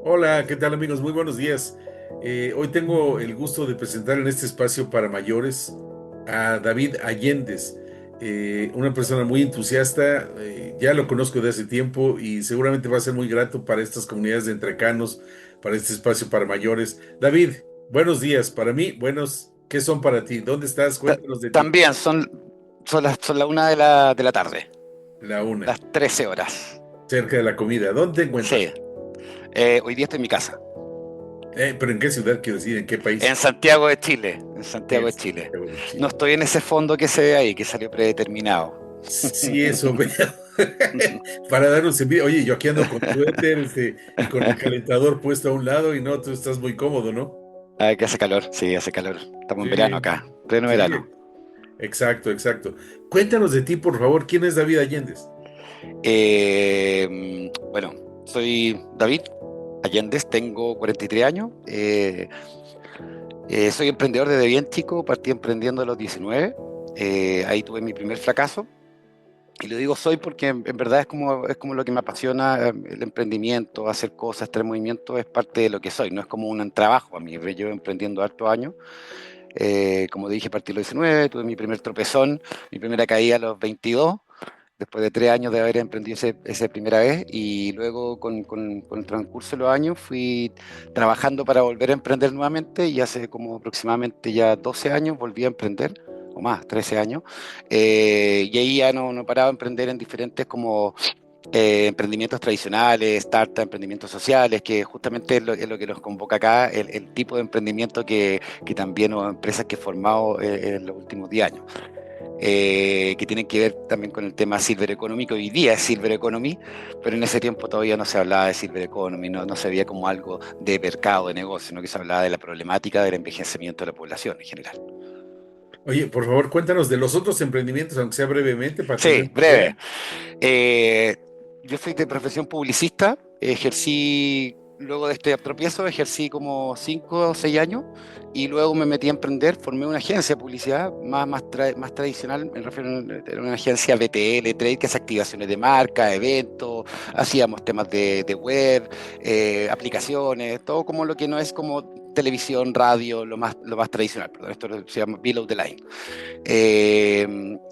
Hola, ¿qué tal amigos? Muy buenos días. Hoy tengo el gusto de presentar en este espacio para mayores a David Allendez, una persona muy entusiasta. Ya lo conozco de hace tiempo y seguramente va a ser muy grato para estas comunidades de entrecanos, para este espacio para mayores. David, buenos días. Para mí, buenos, ¿qué son para ti? ¿Dónde estás? Ta- Cuéntanos de ti. También son la 1 de la tarde, La una, las 13 horas. cerca de la comida. ¿Dónde te Sí, encuentras? hoy día estoy en mi casa, ¿Pero en qué ciudad quiero decir? ¿En qué en país? Santiago de Chile, en En Santiago de Chile. Santiago de No Chile. estoy en ese fondo que se ve ahí, que salió predeterminado. Sí, eso veo. Para dar un servicio. Oye, yo aquí ando con suéter, y con el calentador puesto a un lado y no, tú estás muy cómodo, ¿no? Ah, que hace calor, sí, hace calor. Estamos en verano Sí, acá, pleno verano. sí, exacto, exacto. Cuéntanos de ti, por favor. ¿Quién es David Allendez? Bueno, soy David Allendez, tengo 43 años. Soy emprendedor desde bien chico, partí emprendiendo a los 19. Ahí tuve mi primer fracaso. Y lo digo soy porque en verdad es como lo que me apasiona, el emprendimiento, hacer cosas, traer movimiento, es parte de lo que soy, no es como un trabajo a mí. Yo llevo emprendiendo hartos años. Como dije, partí a los 19, tuve mi primer tropezón, mi primera caída a los 22, después de 3 años de haber emprendido esa primera vez, y luego con el transcurso de los años fui trabajando para volver a emprender nuevamente, y hace como aproximadamente ya 12 años volví a emprender, o más, 13 años, y ahí ya no paraba de emprender en diferentes como emprendimientos tradicionales, startups, emprendimientos sociales, que justamente es lo que nos convoca acá, el tipo de emprendimiento que también, o empresas que he formado en los últimos 10 años, que tienen que ver también con el tema Silver Economy, que hoy día es Silver Economy, pero en ese tiempo todavía no se hablaba de Silver Economy, no se veía como algo de mercado, de negocio, sino que se hablaba de la problemática del envejecimiento de la población en general. Oye, por favor, cuéntanos de los otros emprendimientos, aunque sea brevemente, para tener Sí, una idea. breve. Eh, yo soy de profesión publicista, ejercí, luego de este tropiezo, ejercí como 5 o 6 años y luego me metí a emprender, formé una agencia de publicidad más tradicional, me refiero a una agencia BTL, Trade, que hace activaciones de marca, eventos, hacíamos temas de web, aplicaciones, todo como lo que no es como televisión, radio, lo más tradicional, perdón, esto se llama Below the Line.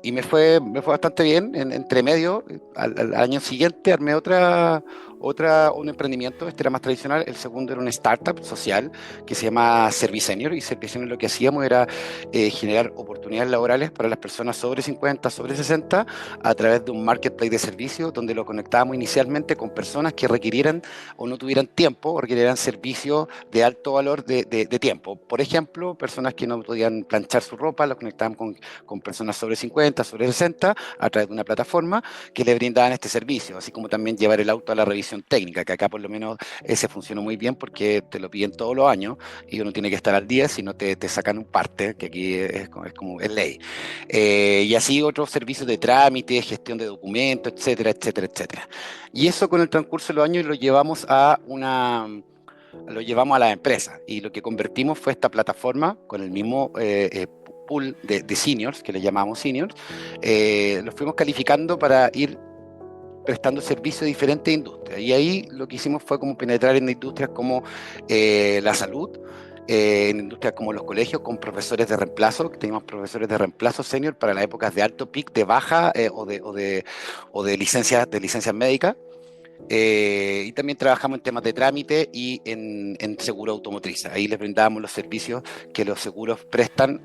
Y me fue bastante bien. Entre medio, al año siguiente, armé un emprendimiento. Este era más tradicional. El segundo era una startup social que se llama Servicenior. Y Servicenior lo que hacíamos era generar oportunidades laborales para las personas sobre 50, sobre 60, a través de un marketplace de servicios donde lo conectábamos inicialmente con personas que requirieran o no tuvieran tiempo o requirieran servicios de alto valor de tiempo. Por ejemplo, personas que no podían planchar su ropa, lo conectábamos con personas sobre 50, sobre 60, a través de una plataforma que le brindaban este servicio, así como también llevar el auto a la revisión técnica, que acá por lo menos ese funcionó muy bien porque te lo piden todos los años y uno tiene que estar al día, si no te sacan un parte, que aquí es ley. Y así otros servicios de trámite, gestión de documentos, etcétera, etcétera, etcétera. Y eso con el transcurso de los años lo llevamos a las empresas, y lo que convertimos fue esta plataforma con el mismo pool de seniors, que le llamamos seniors. Los fuimos calificando para ir prestando servicios a diferentes industrias. Y ahí lo que hicimos fue como penetrar en industrias como la salud, en industrias como los colegios, con profesores de reemplazo, que teníamos profesores de reemplazo senior para las épocas de alto pic, de baja, o de licencias médicas. Y también trabajamos en temas de trámite y en seguro automotriz. Ahí les brindábamos los servicios que los seguros prestan,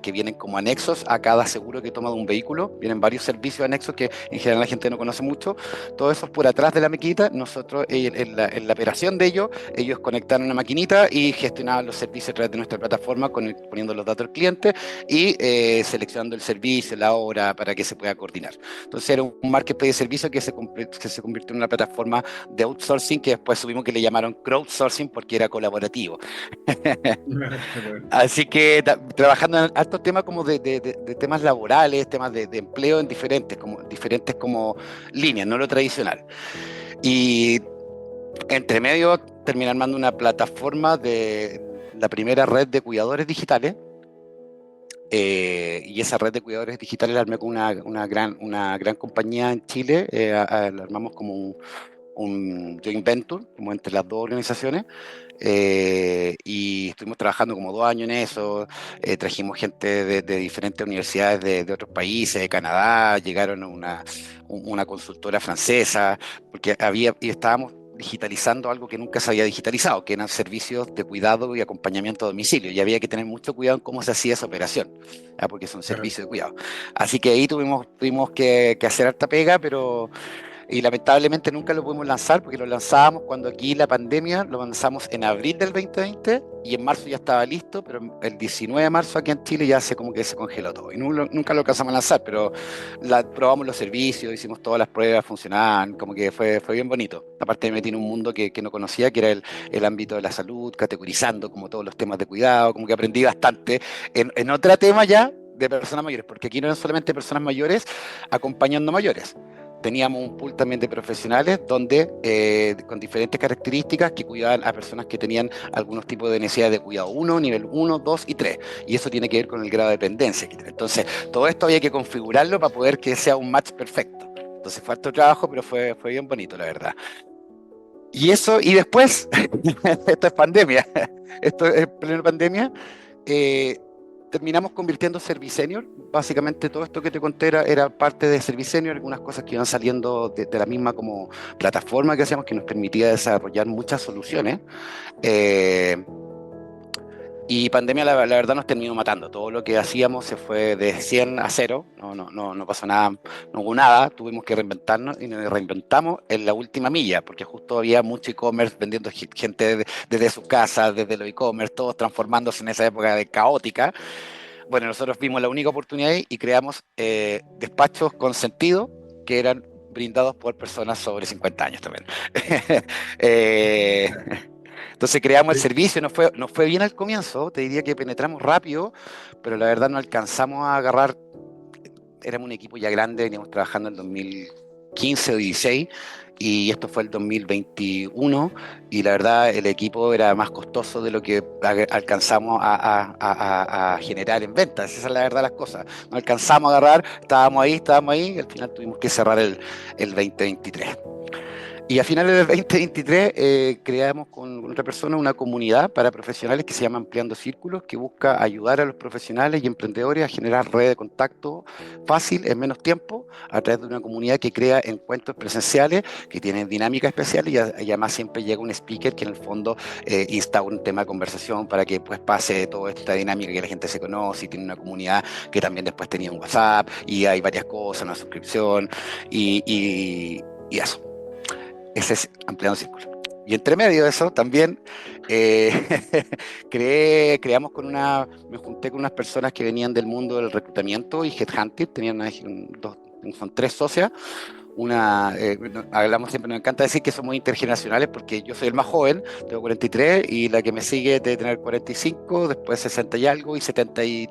que vienen como anexos a cada seguro que toma de un vehículo. Vienen varios servicios anexos que en general la gente no conoce mucho. Todo eso es por atrás de la maquinita. Nosotros, en la operación de ellos conectaron una maquinita y gestionaban los servicios a través de nuestra plataforma, poniendo los datos del cliente y seleccionando el servicio, la hora, para que se pueda coordinar. Entonces era un marketplace de servicios que se convirtió en una plataforma de outsourcing, que después subimos que le llamaron crowdsourcing porque era colaborativo. Qué bueno. Así que trabajando en altos temas como de temas laborales, temas de empleo en diferentes como líneas, no lo tradicional. Y entre medio terminé armando una plataforma de la primera red de cuidadores digitales. Y esa red de cuidadores digitales la armé con una gran compañía en Chile. La armamos como un joint venture, como entre las dos organizaciones, y estuvimos trabajando como 2 años en eso. Trajimos gente de diferentes universidades de otros países, de Canadá, llegaron una consultora francesa, porque y estábamos digitalizando algo que nunca se había digitalizado, que eran servicios de cuidado y acompañamiento a domicilio, y había que tener mucho cuidado en cómo se hacía esa operación, ¿ya? Porque son Ajá. servicios de cuidado. Así que ahí tuvimos que hacer harta pega, pero y lamentablemente nunca lo pudimos lanzar porque lo lanzábamos cuando aquí la pandemia, lo lanzamos en abril del 2020 y en marzo ya estaba listo, pero el 19 de marzo aquí en Chile ya se como que se congeló todo y nunca lo alcanzamos a lanzar, pero probamos los servicios, hicimos todas las pruebas, funcionaban, como que fue bien bonito. Aparte me metí en un mundo que no conocía, que era el ámbito de la salud, categorizando como todos los temas de cuidado, como que aprendí bastante en otro tema ya de personas mayores, porque aquí no eran solamente personas mayores acompañando mayores. Teníamos un pool también de profesionales donde con diferentes características que cuidaban a personas que tenían algunos tipos de necesidades de cuidado uno, nivel uno, 2 y 3. Y eso tiene que ver con el grado de dependencia que tiene. Entonces, todo esto había que configurarlo para poder que sea un match perfecto. Entonces fue harto trabajo, pero fue bien bonito, la verdad. Y eso, y después, esto es pandemia, esto es pleno pandemia, eh, terminamos convirtiendo Service Senior. Básicamente todo esto que te conté era parte de Service Senior, algunas cosas que iban saliendo de la misma como plataforma que hacíamos que nos permitía desarrollar muchas soluciones. Eh, y pandemia, la verdad, nos terminó matando. Todo lo que hacíamos se fue de 100 a 0. No pasó nada, no hubo nada. Tuvimos que reinventarnos y nos reinventamos en la última milla, porque justo había mucho e-commerce vendiendo gente desde sus casas, desde los e-commerce, todos transformándose en esa época de caótica. Bueno, nosotros vimos la única oportunidad y creamos despachos con sentido que eran brindados por personas sobre 50 años también. eh, entonces creamos el Sí. servicio, nos fue bien al comienzo, te diría que penetramos rápido, pero la verdad no alcanzamos a agarrar, éramos un equipo ya grande, veníamos trabajando en 2015 o 16 y esto fue el 2021 y la verdad el equipo era más costoso de lo que alcanzamos a generar en ventas, esa es la verdad de las cosas, no alcanzamos a agarrar, estábamos ahí y al final tuvimos que cerrar el 2023. Y a finales del 2023 creamos con otra persona una comunidad para profesionales que se llama Ampliando Círculos, que busca ayudar a los profesionales y emprendedores a generar redes de contacto fácil en menos tiempo a través de una comunidad que crea encuentros presenciales que tienen dinámicas especiales y además siempre llega un speaker que en el fondo instaura un tema de conversación para que pues pase toda esta dinámica que la gente se conoce y tiene una comunidad que también después tenía un WhatsApp y hay varias cosas, una suscripción y eso. Ese es Ampliando Círculos. Y entre medio de eso también eh, creamos me junté con unas personas que venían del mundo del reclutamiento y headhunting, son 3 socias. Hablamos siempre, nos encanta decir que somos intergeneracionales porque yo soy el más joven, tengo 43 y la que me sigue debe tener 45, después 60 y algo y 73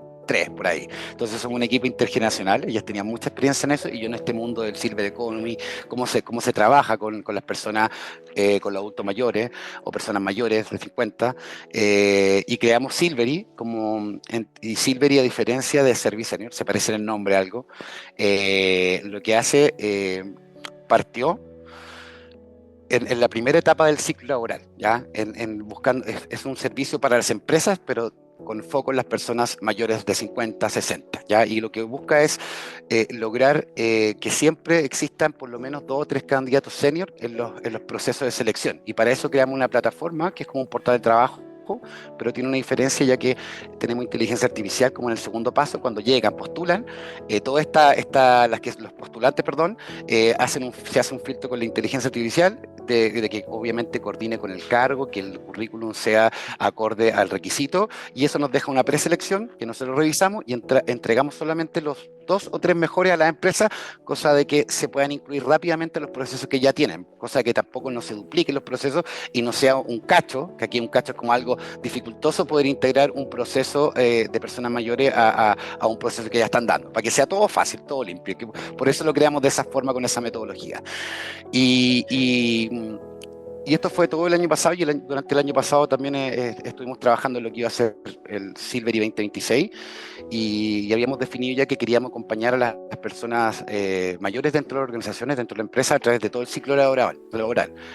por ahí. Entonces somos un equipo intergeneracional, ellas tenían mucha experiencia en eso y yo en este mundo del Silver Economy, cómo se trabaja con las personas, con los adultos mayores o personas mayores de 50, y creamos Silvery, y Silvery a diferencia de Service Senior, se parece en el nombre a algo, lo que hace, partió en la primera etapa del ciclo laboral, ¿ya? Buscando, es un servicio para las empresas, pero con foco en las personas mayores de 50, 60, ¿ya? Y lo que busca es lograr que siempre existan por lo menos 2 o 3 candidatos senior en los procesos de selección. Y para eso creamos una plataforma que es como un portal de trabajo, pero tiene una diferencia ya que tenemos inteligencia artificial como en el segundo paso, cuando llegan, postulan, los postulantes, perdón, se hace un filtro con la inteligencia artificial de que obviamente coordine con el cargo, que el currículum sea acorde al requisito, y eso nos deja una preselección que nosotros revisamos y entregamos solamente los 2 o 3 mejores a la empresa, cosa de que se puedan incluir rápidamente los procesos que ya tienen, cosa de que tampoco no se dupliquen los procesos y no sea un cacho, que aquí un cacho es como algo dificultoso poder integrar un proceso de personas mayores a un proceso que ya están dando, para que sea todo fácil, todo limpio. Por eso lo creamos de esa forma, con esa metodología. Y, y, Y esto fue todo el año pasado y durante el año pasado también estuvimos trabajando en lo que iba a ser el Silvery 2026 y habíamos definido ya que queríamos acompañar a las personas mayores dentro de las organizaciones, dentro de la empresa, a través de todo el ciclo laboral.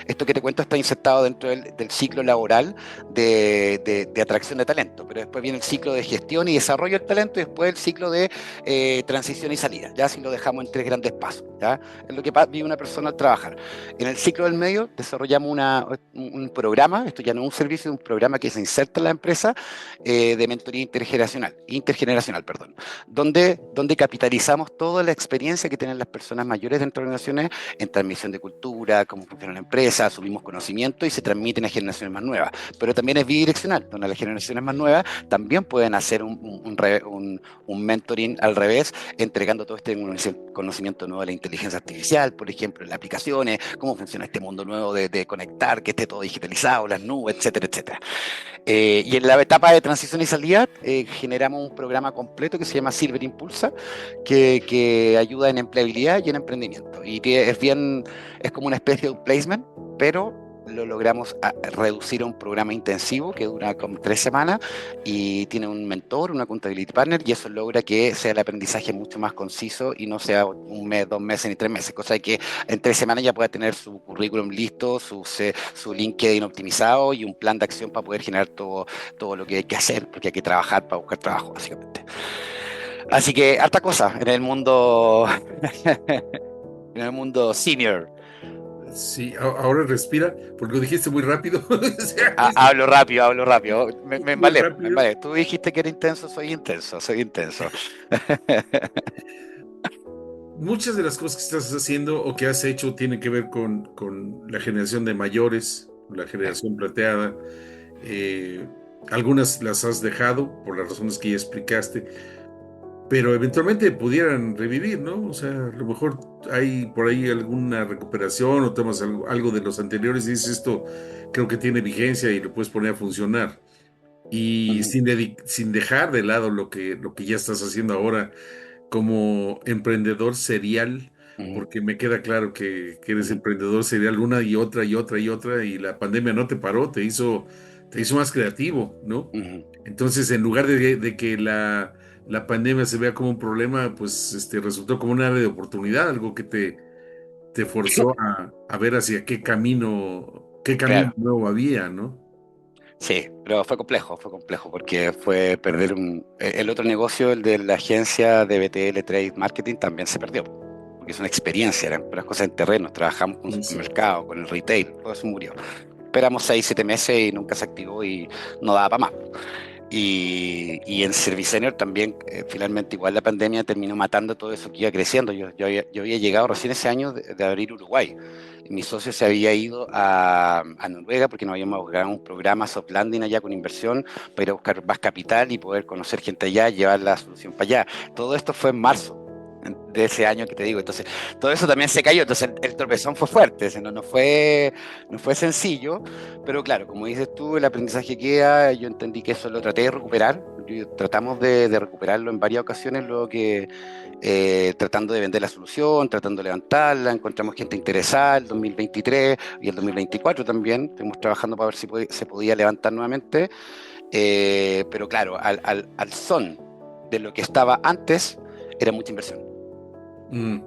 Esto que te cuento está insertado dentro del ciclo laboral de atracción de talento, pero después viene el ciclo de gestión y desarrollo del talento y después el ciclo de transición y salida, ya si lo dejamos en tres grandes pasos, ¿ya? Es lo que vive una persona al trabajar. En el ciclo del medio desarrollamos un programa, esto ya no es un servicio, es un programa que se inserta en la empresa de mentoría intergeneracional, perdón, donde capitalizamos toda la experiencia que tienen las personas mayores dentro de organizaciones en transmisión de cultura, cómo funciona la empresa, asumimos conocimiento y se transmiten a generaciones más nuevas. Pero también es bidireccional, donde las generaciones más nuevas también pueden hacer un mentoring al revés, entregando todo este conocimiento nuevo de la inteligencia artificial, por ejemplo, en las aplicaciones, cómo funciona este mundo nuevo de conectar, que esté todo digitalizado, las nubes, etcétera, etcétera. Y en la etapa de transición y salida generamos un programa completo que se llama Silver Impulsa, que ayuda en empleabilidad y en emprendimiento. Y es como una especie de un placement, pero lo logramos reducir a un programa intensivo que dura como 3 semanas y tiene un mentor, una accountability partner, y eso logra que sea el aprendizaje mucho más conciso y no sea un mes, 2 meses ni 3 meses, cosa de que en 3 semanas ya pueda tener su currículum listo, su LinkedIn optimizado y un plan de acción para poder generar todo lo que hay que hacer, porque hay que trabajar para buscar trabajo, básicamente. Así que harta cosa en el mundo, en el mundo senior. Sí, ahora respira, porque lo dijiste muy rápido. O sea, es Hablo rápido, hablo rápido. Me muy embalé, me rápido. embalé. Tú dijiste que era intenso, soy intenso, soy intenso. Muchas de las cosas que estás haciendo o que has hecho tienen que ver con la generación de mayores, la generación plateada. Eh, Algunas las has dejado por las razones que ya explicaste, pero eventualmente pudieran revivir, ¿no? O sea, a lo mejor hay por ahí alguna recuperación o tomas algo de los anteriores y dices esto creo que tiene vigencia y lo puedes poner a funcionar. Y Ujú, sin dejar de lado lo que ya estás haciendo ahora como emprendedor serial, ujú, porque me queda claro que eres ujú, emprendedor serial una y otra y otra y otra, y la pandemia no te paró, te hizo más creativo, ¿no? ujú. Entonces, en lugar de que la pandemia se vea como un problema, pues resultó como una área de oportunidad, algo que te forzó a ver hacia qué camino Claro. nuevo había, ¿no? Sí, pero fue complejo, porque fue perder el otro negocio, el de la agencia de BTL Trade Marketing, también se perdió, porque es una experiencia, eran puras cosas en terreno, trabajamos con Sí, sí. supermercados, con el retail, todo eso murió. Esperamos 6, 7 meses y nunca se activó y no daba para más. Y en Service Senior también, finalmente, igual la pandemia terminó matando todo eso que iba creciendo. Yo había llegado recién ese año de abrir Uruguay. Y mi socio se había ido a Noruega porque nos habíamos buscado un programa soft landing allá con inversión para ir a buscar más capital y poder conocer gente allá, llevar la solución para allá. Todo esto fue en marzo de ese año que te digo. Entonces, todo eso también se cayó. Entonces, el tropezón fue fuerte. No fue sencillo. Pero claro, como dices tú, el aprendizaje queda, yo entendí que eso lo traté de recuperar, tratamos de recuperarlo en varias ocasiones, luego que tratando de vender la solución, tratando de levantarla, encontramos gente interesada el 2023 y el 2024 también, estuvimos trabajando para ver si se podía levantar nuevamente, pero claro, al son de lo que estaba antes, era mucha inversión. Mm.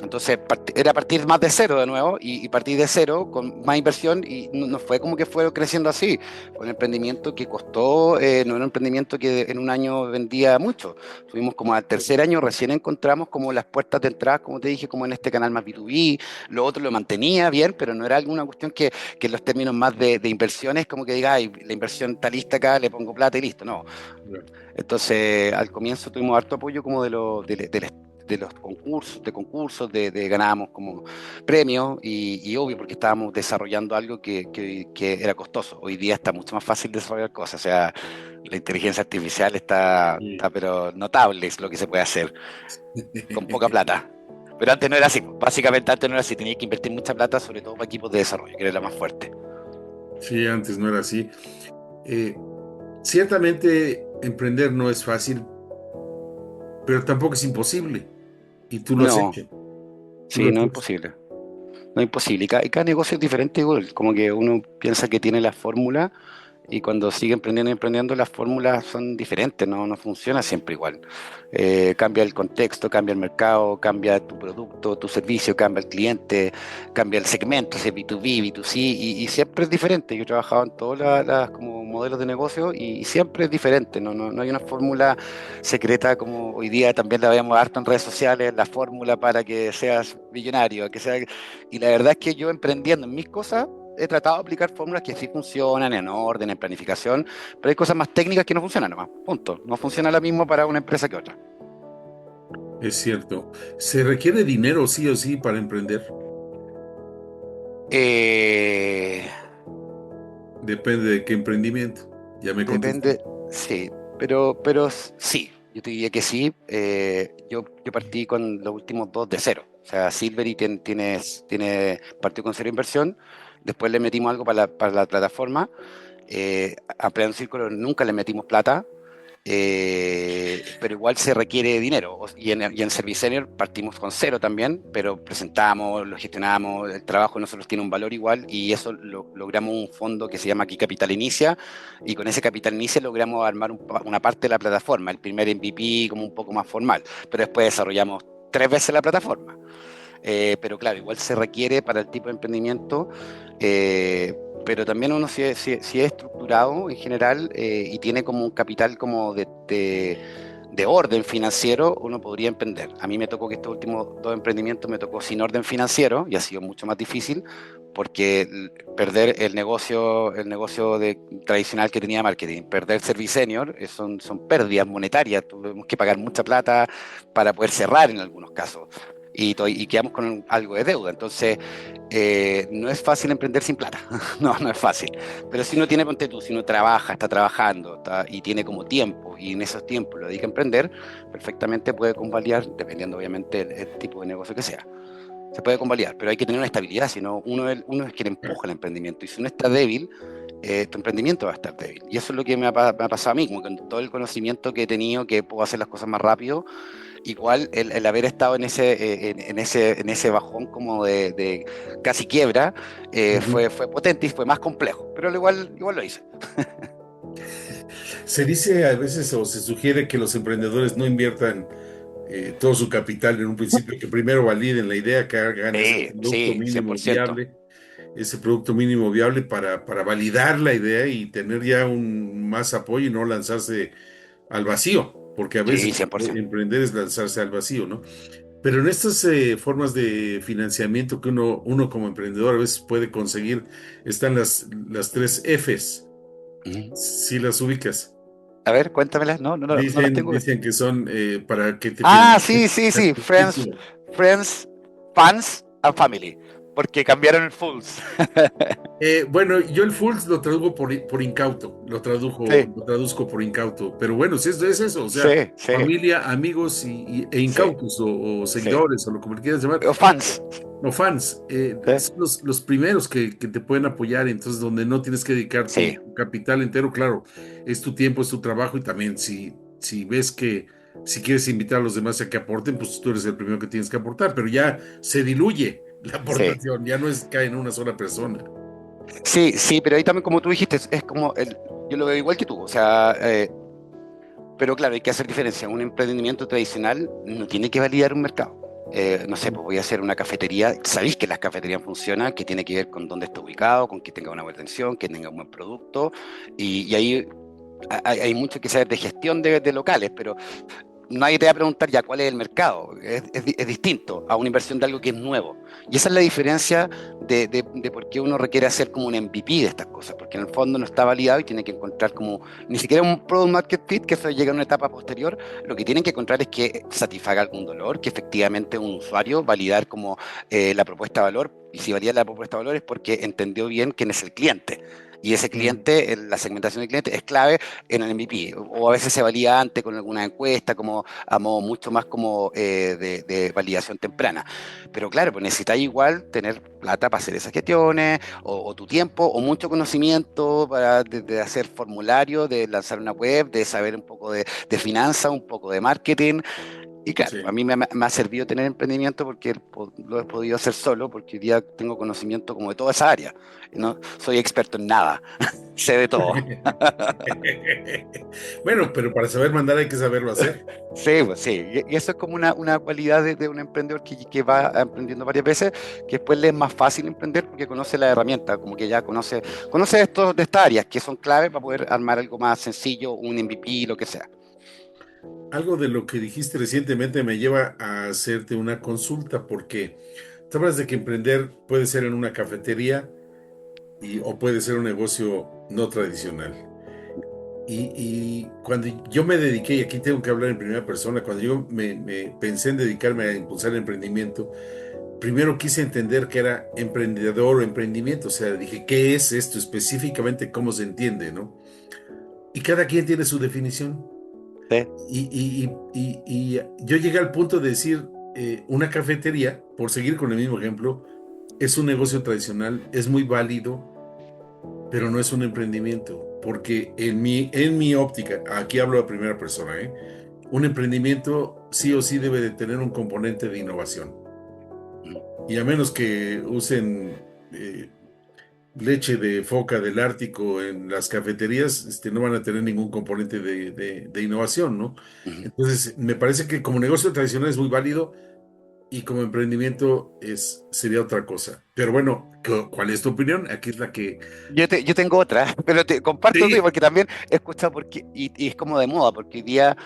Entonces era partir más de cero de nuevo y partir de cero con más inversión y no fue como que fue creciendo así. Fue un emprendimiento que costó, no era un emprendimiento que en un año vendía mucho. Tuvimos como al tercer año recién encontramos como las puertas de entrada, como te dije, como en este canal más B2B. Lo otro lo mantenía bien, pero no era alguna cuestión que en los términos más de inversiones, como que diga, ay, la inversión está lista acá, le pongo plata y listo. No, entonces, al comienzo tuvimos harto apoyo como de los concursos, ganábamos como premios y obvio porque estábamos desarrollando algo que era costoso. Hoy día está mucho más fácil desarrollar cosas, o sea, la inteligencia artificial está Sí. pero notable es lo que se puede hacer con poca plata. Pero antes no era así, básicamente antes no era así, tenía que invertir mucha plata, sobre todo para equipos de desarrollo, que era la más fuerte. Sí, antes no era así. Eh, Ciertamente emprender no es fácil, pero tampoco es imposible. Y tú lo has No, hecho. Tú lo sí, has no es hecho. imposible. no es imposible. Y cada negocio es diferente, igual. Como que uno piensa que tiene la fórmula y cuando sigue emprendiendo y emprendiendo, las fórmulas son diferentes, no funciona siempre igual. Cambia el contexto, cambia el mercado, cambia tu producto, tu servicio, cambia el cliente, cambia el segmento, si es B2B, B2C, y siempre es diferente. Yo he trabajado en todos como modelos de negocio y siempre es diferente. No hay una fórmula secreta como hoy día también la vemos harto en redes sociales, la fórmula para que seas millonario, que sea... Y la verdad es que yo emprendiendo en mis cosas, he tratado de aplicar fórmulas que sí funcionan en orden, en planificación, pero hay cosas más técnicas que no funcionan nomás. Punto. No funciona lo mismo para una empresa que otra. Es cierto. ¿Se requiere dinero sí o sí para emprender? Eh, Depende de qué emprendimiento. Ya me contesté. Depende, sí, pero sí, yo te diría que sí. Yo partí con los últimos dos de cero. O sea, Silvery partió con cero inversión, después le metimos algo para la plataforma. A Pleno Círculo nunca le metimos plata, pero igual se requiere dinero. Y en Service Senior partimos con cero también, pero presentamos, lo gestionamos, el trabajo de nosotros tiene un valor igual y eso logramos un fondo que se llama aquí Capital Inicia y con ese Capital Inicia logramos armar una parte de la plataforma, el primer MVP como un poco más formal, pero después desarrollamos tres veces la plataforma. Pero claro, igual se requiere para el tipo de emprendimiento, eh, pero también uno si es estructurado en general y tiene como un capital como de orden financiero, uno podría emprender. A mí me tocó que estos últimos dos emprendimientos me tocó sin orden financiero y ha sido mucho más difícil porque perder el negocio tradicional que tenía marketing, perder Service Senior, son pérdidas monetarias, tuvimos que pagar mucha plata para poder cerrar en algunos casos y quedamos con algo de deuda. Entonces, no es fácil emprender sin plata. No es fácil. Pero si uno tiene, ponte tú, si uno trabaja, está trabajando y tiene como tiempo y en esos tiempos lo dedica a emprender, perfectamente puede convalidar, dependiendo obviamente el tipo de negocio que sea. Se puede convalidar, pero hay que tener una estabilidad, si no, uno es quien empuja el emprendimiento. Y si uno está débil, tu emprendimiento va a estar débil. Y eso es lo que me ha pasado a mí, como con todo el conocimiento que he tenido, que puedo hacer las cosas más rápido. Igual el haber estado en ese bajón como de casi quiebra Ujú. fue potente y fue más complejo, pero igual lo hice. Se dice a veces o se sugiere que los emprendedores no inviertan todo su capital en un principio, que primero validen la idea, que hagan Sí, sí, 100%. ese producto mínimo viable para validar la idea y tener ya un más apoyo y no lanzarse al vacío, porque a Sí, veces 100%. emprender es lanzarse al vacío, ¿no? Pero en estas formas de financiamiento que uno como emprendedor a veces puede conseguir, están las tres Fs, Ujú. si las ubicas. A ver, cuéntamelas. No las Dicen, tengo. dicen que son para que te Ah, financien sí, sí, sí. tu título. Friends, fans and family. Porque cambiaron el fools. Bueno, yo el Fools lo traduzco por incauto, Sí, lo traduzco por incauto, pero bueno, si es eso, o sea, sí, sí, familia, amigos e sí, incautos o sí. seguidores o lo que quieras llamar, O fans. o fans, Sí, son los primeros que te pueden apoyar, entonces donde no tienes que dedicar tu sí, capital entero, claro, es tu tiempo, es tu trabajo y también si ves que si quieres invitar a los demás a que aporten, pues tú eres el primero que tienes que aportar, pero ya se diluye la sí. aportación, ya no cae en una sola persona. Sí, sí, pero ahí también, como tú dijiste, es como yo lo veo igual que tú, o sea, pero claro, hay que hacer diferencia. Un emprendimiento tradicional no tiene que validar un mercado. No sé, pues voy a hacer una cafetería. Sabéis que las cafeterías funcionan, que tiene que ver con dónde está ubicado, con que tenga una buena atención, que tenga un buen producto. Y ahí hay mucho que saber de gestión de locales, pero nadie te va a preguntar ya cuál es el mercado. Es distinto a una inversión de algo que es nuevo. Y esa es la diferencia de por qué uno requiere hacer como un MVP de estas cosas, porque en el fondo no está validado y tiene que encontrar como ni siquiera un product market fit, que eso llega a una etapa posterior. Lo que tienen que encontrar es que satisfaga algún dolor, que efectivamente un usuario validar como la propuesta de valor. Y si valida la propuesta de valor es porque entendió bien quién es el cliente. Y ese Mm. cliente, la segmentación del cliente es clave en el MVP, o a veces se valida antes con alguna encuesta, como a modo mucho más como de validación temprana. Pero claro, pues necesitáis igual tener plata para hacer esas gestiones, o tu tiempo, o mucho conocimiento para de hacer formularios, de lanzar una web, de saber un poco de finanzas, un poco de marketing, Y claro, Sí. a mí me ha servido tener emprendimiento porque lo he podido hacer solo, porque hoy día tengo conocimiento como de toda esa área. No soy experto en nada, sé de todo. Bueno, pero para saber mandar hay que saberlo hacer. Sí, pues sí. Y eso es como una cualidad de un emprendedor que va emprendiendo varias veces, que después le es más fácil emprender porque conoce la herramienta, como que ya conoce de estas áreas que son claves para poder armar algo más sencillo, un MVP, lo que sea. Algo de lo que dijiste recientemente me lleva a hacerte una consulta, porque tú hablas de que emprender puede ser en una cafetería o puede ser un negocio no tradicional. Y cuando yo me dediqué, y aquí tengo que hablar en primera persona, cuando yo me pensé en dedicarme a impulsar el emprendimiento, primero quise entender qué era emprendedor o emprendimiento, o sea, dije, ¿qué es esto específicamente? ¿Cómo se entiende, no? Y cada quien tiene su definición. Sí. Y yo llegué al punto de decir, una cafetería, por seguir con el mismo ejemplo, es un negocio tradicional, es muy válido, pero no es un emprendimiento, porque en mi óptica, aquí hablo a primera persona, un emprendimiento sí o sí debe de tener un componente de innovación. Y a menos que usen leche de foca del Ártico en las cafeterías, no van a tener ningún componente de innovación, ¿no? Ujú. Entonces, me parece que como negocio tradicional es muy válido y como emprendimiento sería otra cosa. Pero bueno, ¿cuál es tu opinión? Aquí es la que... Yo tengo otra, pero te comparto tú Sí, porque también he escuchado, y es como de moda, porque hoy día,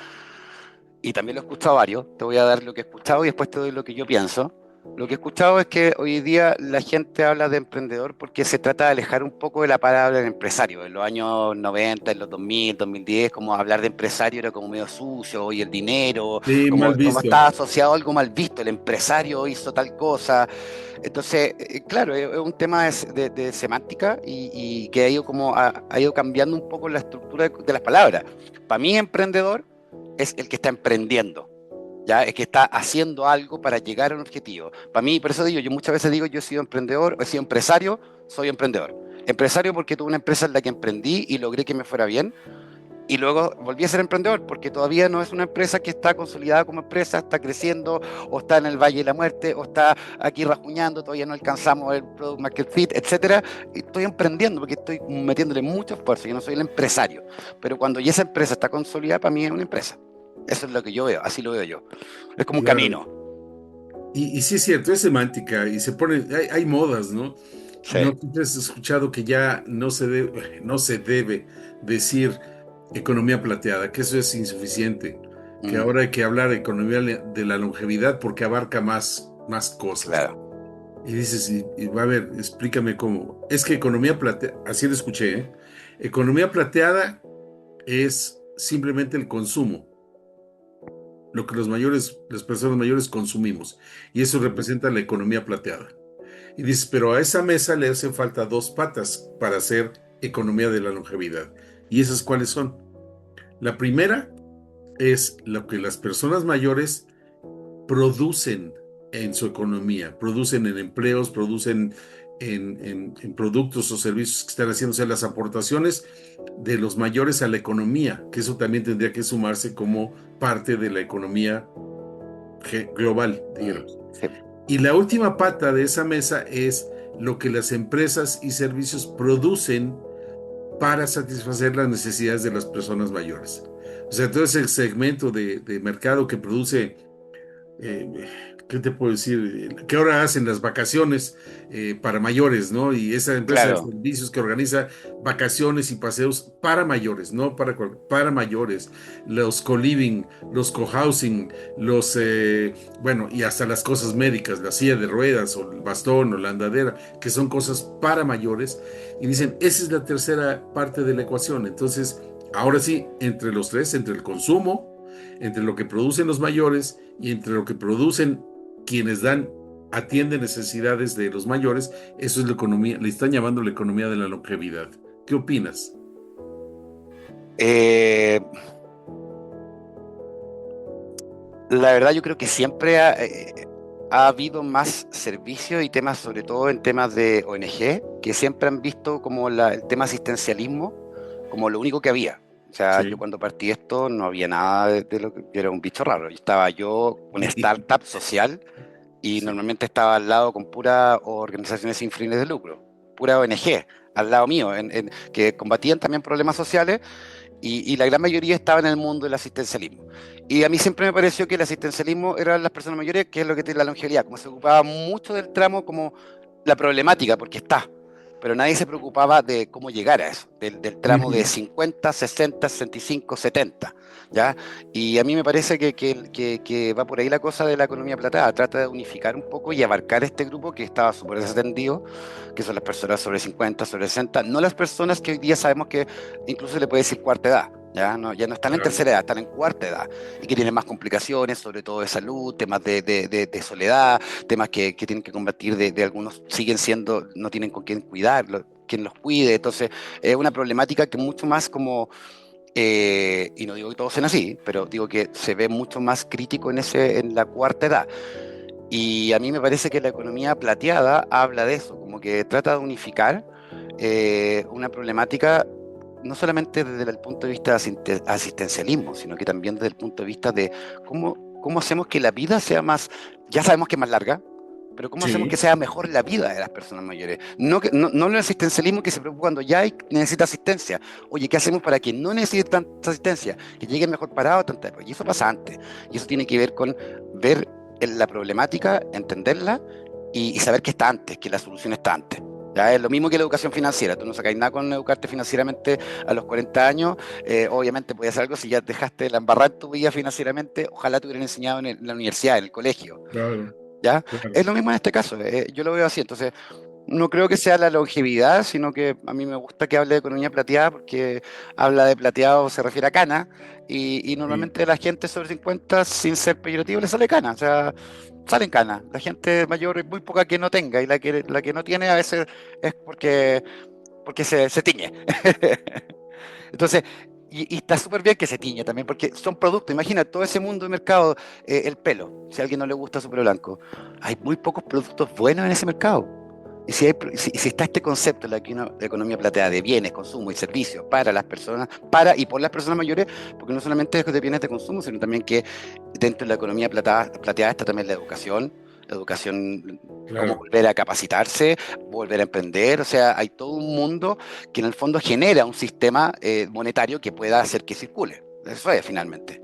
y también lo he escuchado varios, te voy a dar lo que he escuchado y después te doy lo que yo pienso. Lo que he escuchado es que hoy día la gente habla de emprendedor porque se trata de alejar un poco de la palabra de empresario. En los años 90, en los 2000, 2010, como hablar de empresario era como medio sucio y el dinero, sí, mal como visto. estaba asociado a algo mal visto, el empresario hizo tal cosa. Entonces, claro, es un tema de semántica y que ha ido, ha ido cambiando un poco la estructura de las palabras. Para mí, emprendedor es el que está emprendiendo, ¿ya? Es que está haciendo algo para llegar a un objetivo. Para mí, por eso digo, yo muchas veces digo, yo he sido emprendedor, he sido empresario, soy emprendedor. Empresario porque tuve una empresa en la que emprendí y logré que me fuera bien. Y luego volví a ser emprendedor porque todavía no es una empresa que está consolidada como empresa, está creciendo o está en el Valle de la Muerte o está aquí rajuñando, todavía no alcanzamos el Product Market Fit, etcétera. Y estoy emprendiendo porque estoy metiéndole mucho esfuerzo, yo no soy el empresario. Pero cuando ya esa empresa está consolidada, para mí es una empresa. Eso es lo que yo veo, así lo veo yo. Es como un Claro. camino. Y sí es cierto, es semántica y se pone, hay modas, ¿no? Sí. No te has escuchado que ya no se debe decir economía plateada, que eso es insuficiente, que Mm, ahora hay que hablar de economía de la longevidad porque abarca más cosas. claro. Y dices, y va a ver, explícame cómo. Es que economía plateada, así lo escuché, ¿eh? Economía plateada es simplemente el consumo, lo que las personas mayores consumimos, y eso Ujú. representa la economía plateada. Y dices, pero a esa mesa le hacen falta dos patas para hacer economía de la longevidad. ¿Y esas cuáles son? La primera es lo que las personas mayores producen en su economía, producen en empleos, producen en productos o servicios que están haciendo, o sea, las aportaciones de los mayores a la economía, que eso también tendría que sumarse como parte de la economía global, Mm, dijéramos. sí, Y la última pata de esa mesa es lo que las empresas y servicios producen para satisfacer las necesidades de las personas mayores. O sea, todo ese segmento de mercado que produce, ¿qué te puedo decir? ¿Qué hora hacen las vacaciones para mayores, ¿no? Y esa empresa de claro. servicios que organiza vacaciones y paseos para mayores, no para mayores, los co-living, los co-housing, bueno, y hasta las cosas médicas, la silla de ruedas o el bastón o la andadera, que son cosas para mayores. Y dicen, esa es la tercera parte de la ecuación. Entonces, ahora sí, entre los tres, entre el consumo, entre lo que producen los mayores y entre lo que producen quienes atienden necesidades de los mayores, eso es la economía, le están llamando la economía de la longevidad. ¿Qué opinas? Eh, la verdad, yo creo que siempre ha habido más servicios y temas, sobre todo en temas de ONG, que siempre han visto como el tema asistencialismo como lo único que había. O sea, yo Sí. cuando partí esto no había nada de lo que yo era un bicho raro. Estaba yo, una startup social, y Sí. normalmente estaba al lado con puras organizaciones sin fines de lucro, pura ONG, al lado mío, que combatían también problemas sociales y la gran mayoría estaba en el mundo del asistencialismo. Y a mí siempre me pareció que el asistencialismo eran las personas mayores, que es lo que tiene la longevidad, como se ocupaba mucho del tramo como la problemática, porque está, pero nadie se preocupaba de cómo llegar a eso, del tramo de Ujú. 50, 60, 65, 70, ¿ya? Y a mí me parece que va por ahí la cosa de la economía platada, trata de unificar un poco y abarcar este grupo que estaba súper desatendido, que son las personas sobre 50, sobre 60, no las personas que hoy día sabemos que incluso se le puede decir cuarta edad. Ya no están en Claro. tercera edad, están en cuarta edad y que tienen más complicaciones, sobre todo de salud, temas de soledad, temas que tienen que combatir de algunos siguen siendo, no tienen con quién cuidarlo, quien los cuide. Entonces, es una problemática que mucho más como, y no digo que todos sean así, pero digo que se ve mucho más crítico en la cuarta edad. Y a mí me parece que la economía plateada habla de eso, como que trata de unificar una problemática no solamente desde el punto de vista de asistencialismo, sino que también desde el punto de vista de cómo hacemos que la vida sea más, ya sabemos que es más larga, pero cómo hacemos que Sí. sea mejor la vida de las personas mayores. No el asistencialismo que se preocupa cuando ya necesita asistencia. Oye, ¿qué hacemos para que no necesite tanta asistencia? Que llegue mejor parado, tanta. Y eso pasa antes. Y eso tiene que ver con ver la problemática, entenderla y saber que está antes, que la solución está antes. Ya es lo mismo que la educación financiera. Tú no sacáis nada con educarte financieramente a los 40 años. Obviamente puedes hacer algo si ya dejaste la embarrar tu vida financieramente. Ojalá te hubieran enseñado en la universidad, en el colegio. Claro. ¿Ya? Claro. Es lo mismo en este caso. Yo lo veo así. Entonces, no creo que sea la longevidad, sino que a mí me gusta que hable de economía plateada porque habla de plateado, se refiere a cana, y Sí. normalmente la gente sobre 50 sin ser peyorativo, le sale cana. O sea, salen canas. La gente mayor es muy poca que no tenga, y la que no tiene a veces es porque se tiñe. Entonces, y está súper bien que se tiñe también, porque son productos. Imagina todo ese mundo de mercado, el pelo. Si a alguien no le gusta su pelo blanco, hay muy pocos productos buenos en ese mercado. Y si está este concepto de la economía plateada de bienes, consumo y servicios para las personas, para y por las personas mayores, porque no solamente es de bienes de consumo, sino también que dentro de la economía plateada está también la educación, cómo Claro. volver a capacitarse, volver a emprender. O sea, hay todo un mundo que en el fondo genera un sistema monetario que pueda hacer que circule. Eso es finalmente.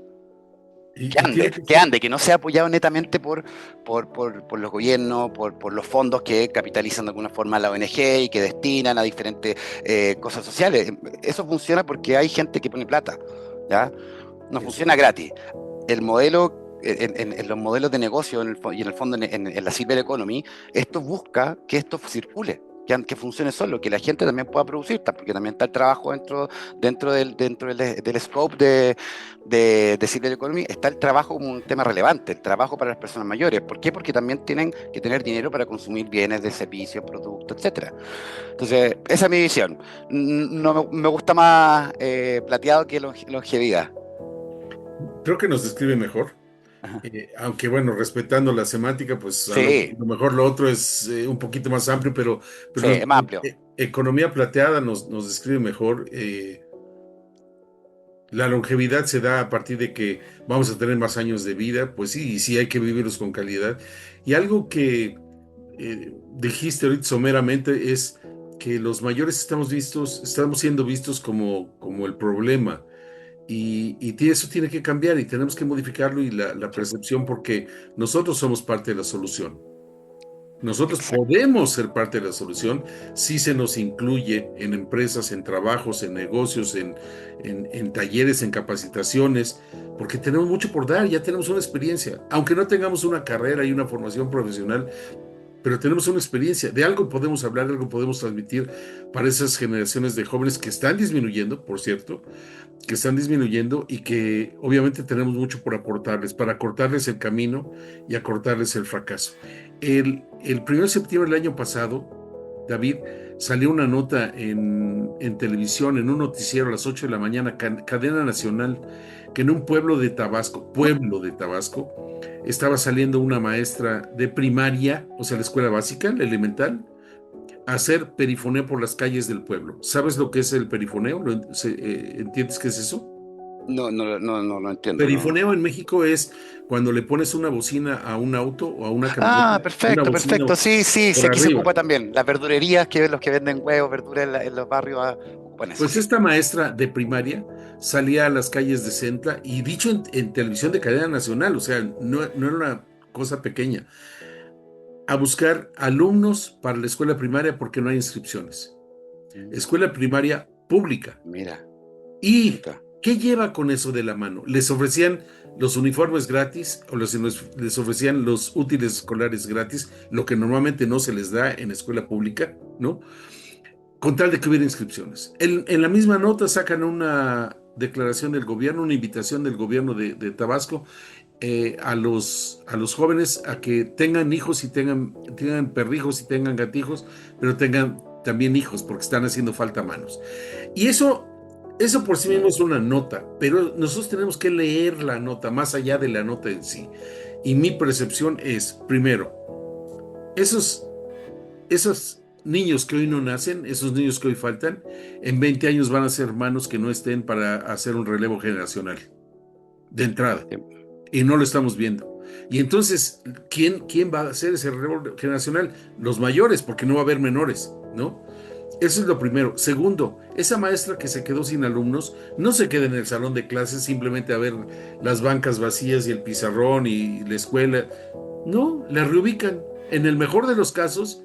Y tiene que Que ser. ande, que no sea apoyado netamente por los gobiernos, por los fondos que capitalizan de alguna forma a la ONG y que destinan a diferentes cosas sociales. Eso funciona porque hay gente que pone plata, ¿ya? No Eso funciona es. gratis. El modelo, en los modelos de negocio y en el fondo en la Silver Economy, esto busca que esto circule. Que funcione solo, que la gente también pueda producir, porque también está el trabajo dentro del scope de Silver Economy, está el trabajo como un tema relevante, el trabajo para las personas mayores. ¿Por qué? Porque también tienen que tener dinero para consumir bienes de servicios, productos, etcétera. Entonces, esa es mi visión. No me gusta más plateado que longevidad. Creo que nos describe mejor. Aunque bueno, respetando la semántica, pues Sí, lo mejor lo otro es un poquito más amplio, sí, pero es más amplio. economía plateada nos describe mejor. La longevidad se da a partir de que vamos a tener más años de vida, pues sí, y sí hay que vivirlos con calidad. Y algo que dijiste ahorita someramente es que los mayores estamos siendo vistos como el problema. Eso tiene que cambiar y tenemos que modificarlo y la Sí, percepción porque nosotros somos parte de la solución. Nosotros exacto. podemos ser parte de la solución si se nos incluye en empresas, en trabajos, en negocios, en talleres, en capacitaciones, porque tenemos mucho por dar, ya tenemos una experiencia. Aunque no tengamos una carrera y una formación profesional, pero tenemos una experiencia, de algo podemos hablar, de algo podemos transmitir para esas generaciones de jóvenes que están disminuyendo, por cierto, que están disminuyendo y que obviamente tenemos mucho por aportarles, para acortarles el camino y acortarles el fracaso. El 1 de septiembre del año pasado, David, salió una nota en televisión, en un noticiero a las 8 de la mañana, cadena nacional, que en un pueblo de Tabasco, estaba saliendo una maestra de primaria, o sea, la escuela básica, la elemental, hacer perifoneo por las calles del pueblo. ¿Sabes lo que es el perifoneo? ¿Entiendes qué es eso? No entiendo, no. Perifoneo en México es cuando le pones una bocina a un auto o a una camioneta, Ah, una perfecto, bocina perfecto. Sí, sí, por sí, aquí se arriba. ocupa también. Las verdurerías, que los que venden huevos, verduras en los barrios, ocupan eso, Pues sí. esta maestra de primaria salía a las calles de Centla y dicho en televisión de cadena nacional, o sea, no era una cosa pequeña, a buscar alumnos para la escuela primaria porque no hay inscripciones. Mm, Escuela primaria pública. Mira, ¿Y chuta. qué lleva con eso de la mano? Les ofrecían los uniformes gratis o les ofrecían los útiles escolares gratis, lo que normalmente no se les da en escuela pública, ¿no? Con tal de que hubiera inscripciones. En la misma nota sacan una declaración del gobierno, una invitación del gobierno de Tabasco a los jóvenes a que tengan hijos y tengan perrijos y tengan gatijos, pero tengan también hijos porque están haciendo falta manos. Y eso por sí mismo Mm, es una nota, pero nosotros tenemos que leer la nota más allá de la nota en sí. Y mi percepción es, primero, esos niños que hoy no nacen, esos niños que hoy faltan, en 20 años van a ser hermanos que no estén para hacer un relevo generacional, de entrada. sí, Y no lo estamos viendo. Y entonces, ¿quién va a hacer ese relevo generacional? Los mayores, porque no va a haber menores, ¿no? Eso es lo primero. Segundo, esa maestra que se quedó sin alumnos no se queda en el salón de clases simplemente a ver las bancas vacías y el pizarrón y la escuela. No, la reubican. En el mejor de los casos,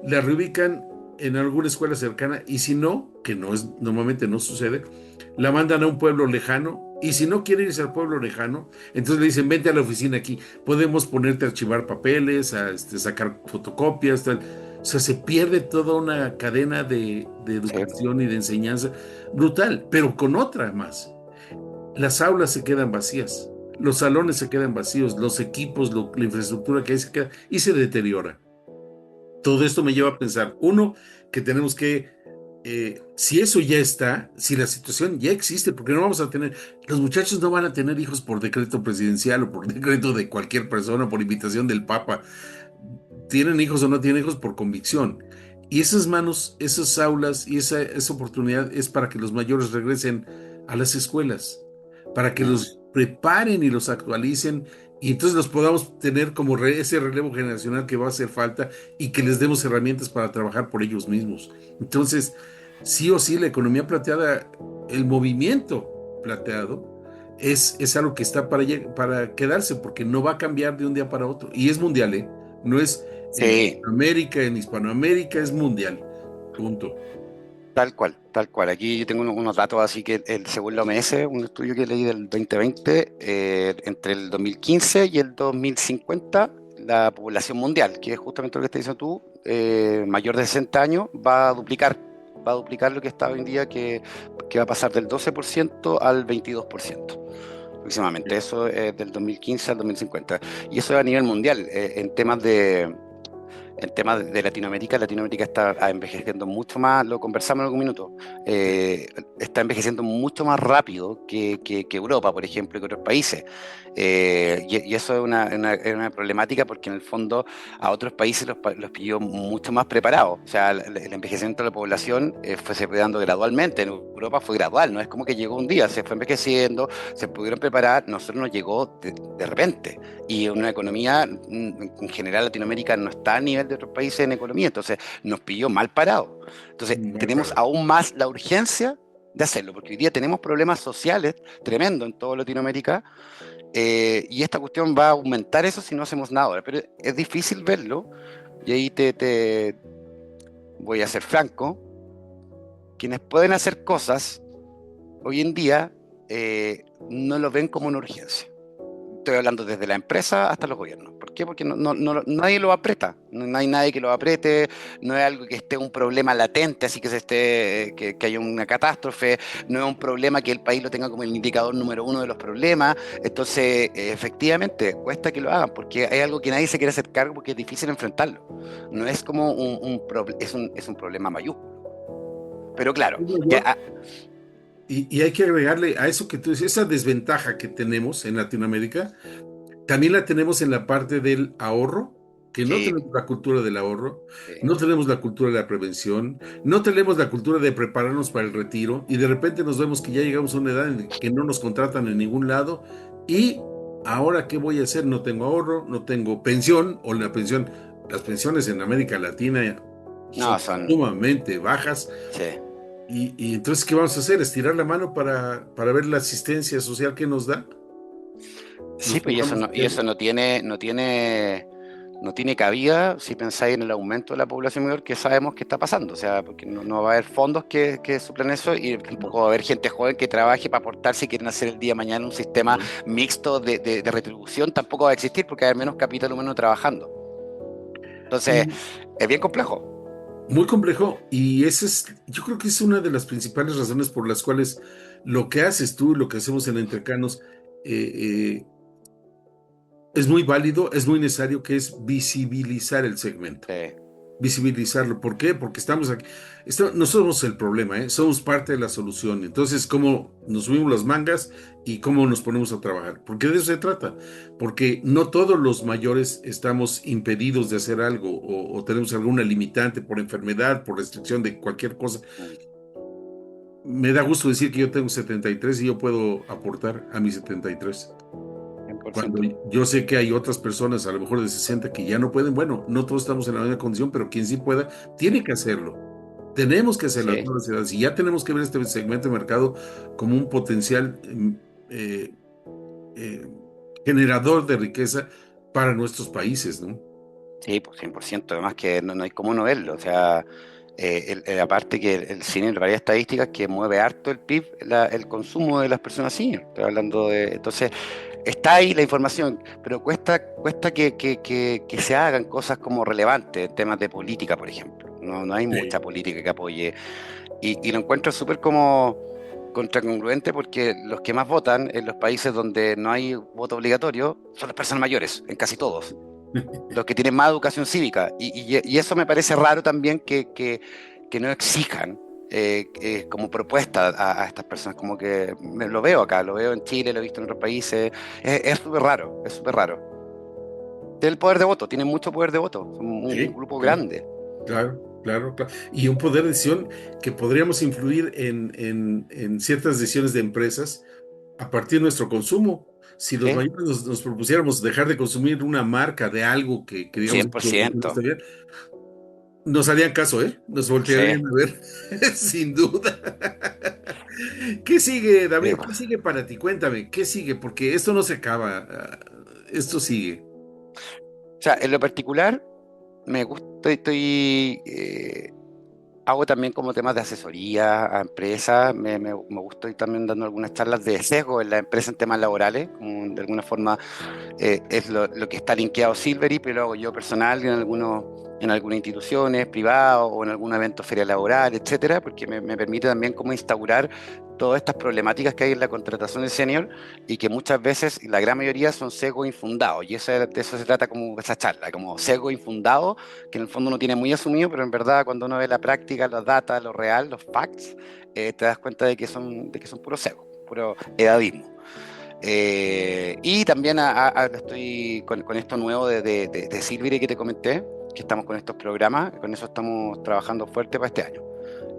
la reubican en alguna escuela cercana y si no, que no es normalmente no sucede, la mandan a un pueblo lejano y si no quiere irse al pueblo lejano, entonces le dicen, vente a la oficina aquí, podemos ponerte a archivar papeles, a sacar fotocopias, tal. O sea, se pierde toda una cadena de sí, educación y de enseñanza brutal, pero con otra más. Las aulas se quedan vacías, los salones se quedan vacíos, los equipos, la infraestructura que hay se queda y se deteriora. Todo esto me lleva a pensar, uno, que tenemos que, si eso ya está, si la situación ya existe, porque no vamos a tener, los muchachos no van a tener hijos por decreto presidencial o por decreto de cualquier persona, por invitación del Papa. Tienen hijos o no tienen hijos por convicción. Y esas manos, esas aulas y esa oportunidad es para que los mayores regresen a las escuelas, para que mm, los preparen y los actualicen y entonces los podamos tener como ese relevo generacional que va a hacer falta y que les demos herramientas para trabajar por ellos mismos. Entonces, sí o sí, la economía plateada, el movimiento plateado, es algo que está para quedarse porque no va a cambiar de un día para otro. Y es mundial, ¿eh? No es en sí, América, en Hispanoamérica, es mundial. Punto. tal cual, tal cual. Aquí yo tengo unos datos así que según la OMS, un estudio que leí del 2020, entre el 2015 y el 2050, la población mundial, que es justamente lo que estás diciendo tú, mayor de 60 años, va a duplicar lo que está hoy en día, que va a pasar del 12% al 22%. Aproximadamente, eso es del 2015 al 2050. Y eso es a nivel mundial. En temas de Latinoamérica, Latinoamérica está envejeciendo mucho más, lo conversamos en algún minuto, está envejeciendo mucho más rápido que Europa, por ejemplo, y que otros países. Y eso es una problemática porque en el fondo a otros países los pilló mucho más preparados. O sea, el envejecimiento de la población se fue dando gradualmente. En Europa fue gradual, no es como que llegó un día, se fue envejeciendo, se pudieron preparar, nosotros nos llegó de repente. Y una economía, en general Latinoamérica no está a nivel de otros países en economía, entonces nos pilló mal parado. Entonces Mal tenemos parado. aún más la urgencia de hacerlo, porque hoy día tenemos problemas sociales tremendos en toda Latinoamérica, y esta cuestión va a aumentar eso si no hacemos nada ahora, pero es difícil verlo, y ahí te voy a ser franco, quienes pueden hacer cosas hoy en día no lo ven como una urgencia. Estoy hablando desde la empresa hasta los gobiernos. ¿Por qué? Porque nadie lo aprieta, no hay nadie que lo apriete, no es algo que esté un problema latente, así que haya una catástrofe, no es un problema que el país lo tenga como el indicador número uno de los problemas. Entonces, efectivamente, cuesta que lo hagan, porque hay algo que nadie se quiere hacer cargo porque es difícil enfrentarlo. No es como es un problema mayúsculo. Pero claro, Es ya, mayor. Y hay que agregarle a eso que tú dices, esa desventaja que tenemos en Latinoamérica, también la tenemos en la parte del ahorro que no Sí, tenemos la cultura del ahorro, sí. no tenemos la cultura de la prevención, no tenemos la cultura de prepararnos para el retiro y de repente nos vemos que ya llegamos a una edad en que no nos contratan en ningún lado y ahora ¿qué voy a hacer? No tengo ahorro, no tengo pensión o la pensión, las pensiones en América Latina No, son son, sumamente bajas sí. y entonces ¿qué vamos a hacer? ¿Estirar la mano para ver la asistencia social que nos da? Sí, Nos pues pongamos y eso no tiene cabida si pensáis en el aumento de la población mayor que sabemos que está pasando. O sea, porque no va a haber fondos que suplan eso y tampoco no, va a haber gente joven que trabaje para aportar si quieren hacer el día de mañana un sistema no. mixto de retribución. Tampoco va a existir porque va a haber menos capital humano trabajando. Entonces, Y es bien complejo. muy complejo y ese es, yo creo que es una de las principales razones por las cuales lo que haces tú, lo que hacemos en Entrecanos, eh, es muy válido, es muy necesario, que es visibilizar el segmento, Sí, visibilizarlo. ¿Por qué? Porque estamos aquí, no somos el problema, ¿eh? Somos parte de la solución. Entonces, ¿cómo nos subimos las mangas y cómo nos ponemos a trabajar? Porque de eso se trata. Porque no todos los mayores estamos impedidos de hacer algo o tenemos alguna limitante por enfermedad, por restricción de cualquier cosa. Me da gusto decir que yo tengo 73 y yo puedo aportar a mis 73. Cuando 100%. yo sé que hay otras personas, a lo mejor de 60, que ya no pueden, bueno, no todos estamos en la misma condición, pero quien sí pueda, tiene que hacerlo. Tenemos que hacerlo a Sí. todas las edades y ya tenemos que ver este segmento de mercado como un potencial eh, eh, generador de riqueza para nuestros países, ¿no? Sí, pues 100%. Además que no hay cómo no verlo. O sea, aparte que el cine, varias estadísticas que mueve harto el PIB, el consumo de las personas senior. Estoy hablando de. Entonces, está ahí la información, pero cuesta que se hagan cosas como relevantes, temas de política, por ejemplo. No hay mucha Sí. política que apoye. Y lo encuentro súper como contracongruente porque los que más votan en los países donde no hay voto obligatorio son las personas mayores, en casi todos los que tienen más educación cívica. Y eso me parece raro también que no exijan como propuesta a estas personas. Como que lo veo acá, lo veo en Chile, lo he visto en otros países. Es súper raro, es súper raro. Tiene el poder de voto, tienen mucho poder de voto, son un Sí, grupo sí, grande. claro, claro, claro. Y un poder de decisión que podríamos influir en ciertas decisiones de empresas a partir de nuestro consumo. Si los ¿Sí? mayores nos propusiéramos dejar de consumir una marca de algo que digamos cien que por no está ciento bien, nos harían caso, ¿eh? Nos Sí. voltearían a ver, sin duda. ¿Qué sigue, Sí, David? pues. ¿Qué sigue para ti? Cuéntame, ¿qué sigue? Porque esto no se acaba, esto sigue. O sea, en lo particular, me gusta, hago también como temas de asesoría a empresas, me gusta ir también dando algunas charlas de sesgo en la empresa en temas laborales, como de alguna forma es lo que está linkeado Silvery, pero lo hago yo personal en algunas instituciones privadas o en algún evento feria laboral, etcétera, porque me permite también como instaurar todas estas problemáticas que hay en la contratación de senior y que muchas veces, la gran mayoría, son sesgos infundados. Y eso, de eso se trata como esa charla, como sesgo infundado, que en el fondo uno tiene muy asumido, pero en verdad cuando uno ve la práctica, los data, lo real, los facts, te das cuenta de que son puros sesgos, puro edadismo. Y también estoy con esto nuevo de Silvire que te comenté, que estamos con estos programas, con eso estamos trabajando fuerte para este año.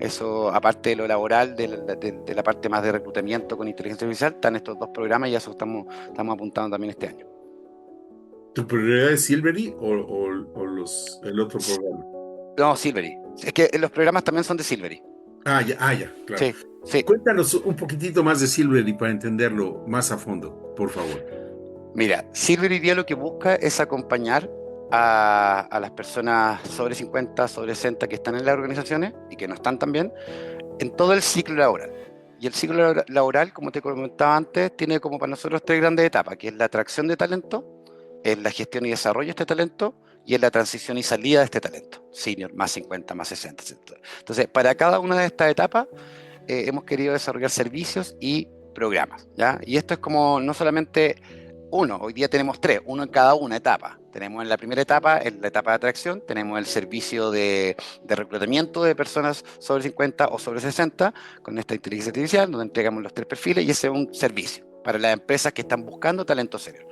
Eso, aparte de lo laboral, de la parte más de reclutamiento con inteligencia artificial, están estos dos programas y eso estamos apuntando también este año. ¿Tu prioridad es Silvery el otro programa? No, Silvery. Es que los programas también son de Silvery. Ah, ya, claro. Sí, sí. Cuéntanos un poquitito más de Silvery para entenderlo más a fondo, por favor. Mira, Silver hoy día lo que busca es acompañar a las personas sobre 50, sobre 60 que están en las organizaciones y que no están también en todo el ciclo laboral. Y el ciclo laboral, como te comentaba antes, tiene como para nosotros tres grandes etapas, que es la atracción de talento, es la gestión y desarrollo de este talento y es la transición y salida de este talento, senior, más 50, más 60, etcétera. Entonces, para cada una de estas etapas hemos querido desarrollar servicios y programas, ¿ya? Y esto es como no solamente uno, hoy día tenemos tres, uno en cada una etapa. Tenemos en la primera etapa, en la etapa de atracción, tenemos el servicio de reclutamiento de personas sobre 50 o sobre 60 con esta inteligencia artificial, donde entregamos los tres perfiles y ese es un servicio. para las empresas que están buscando talento senior.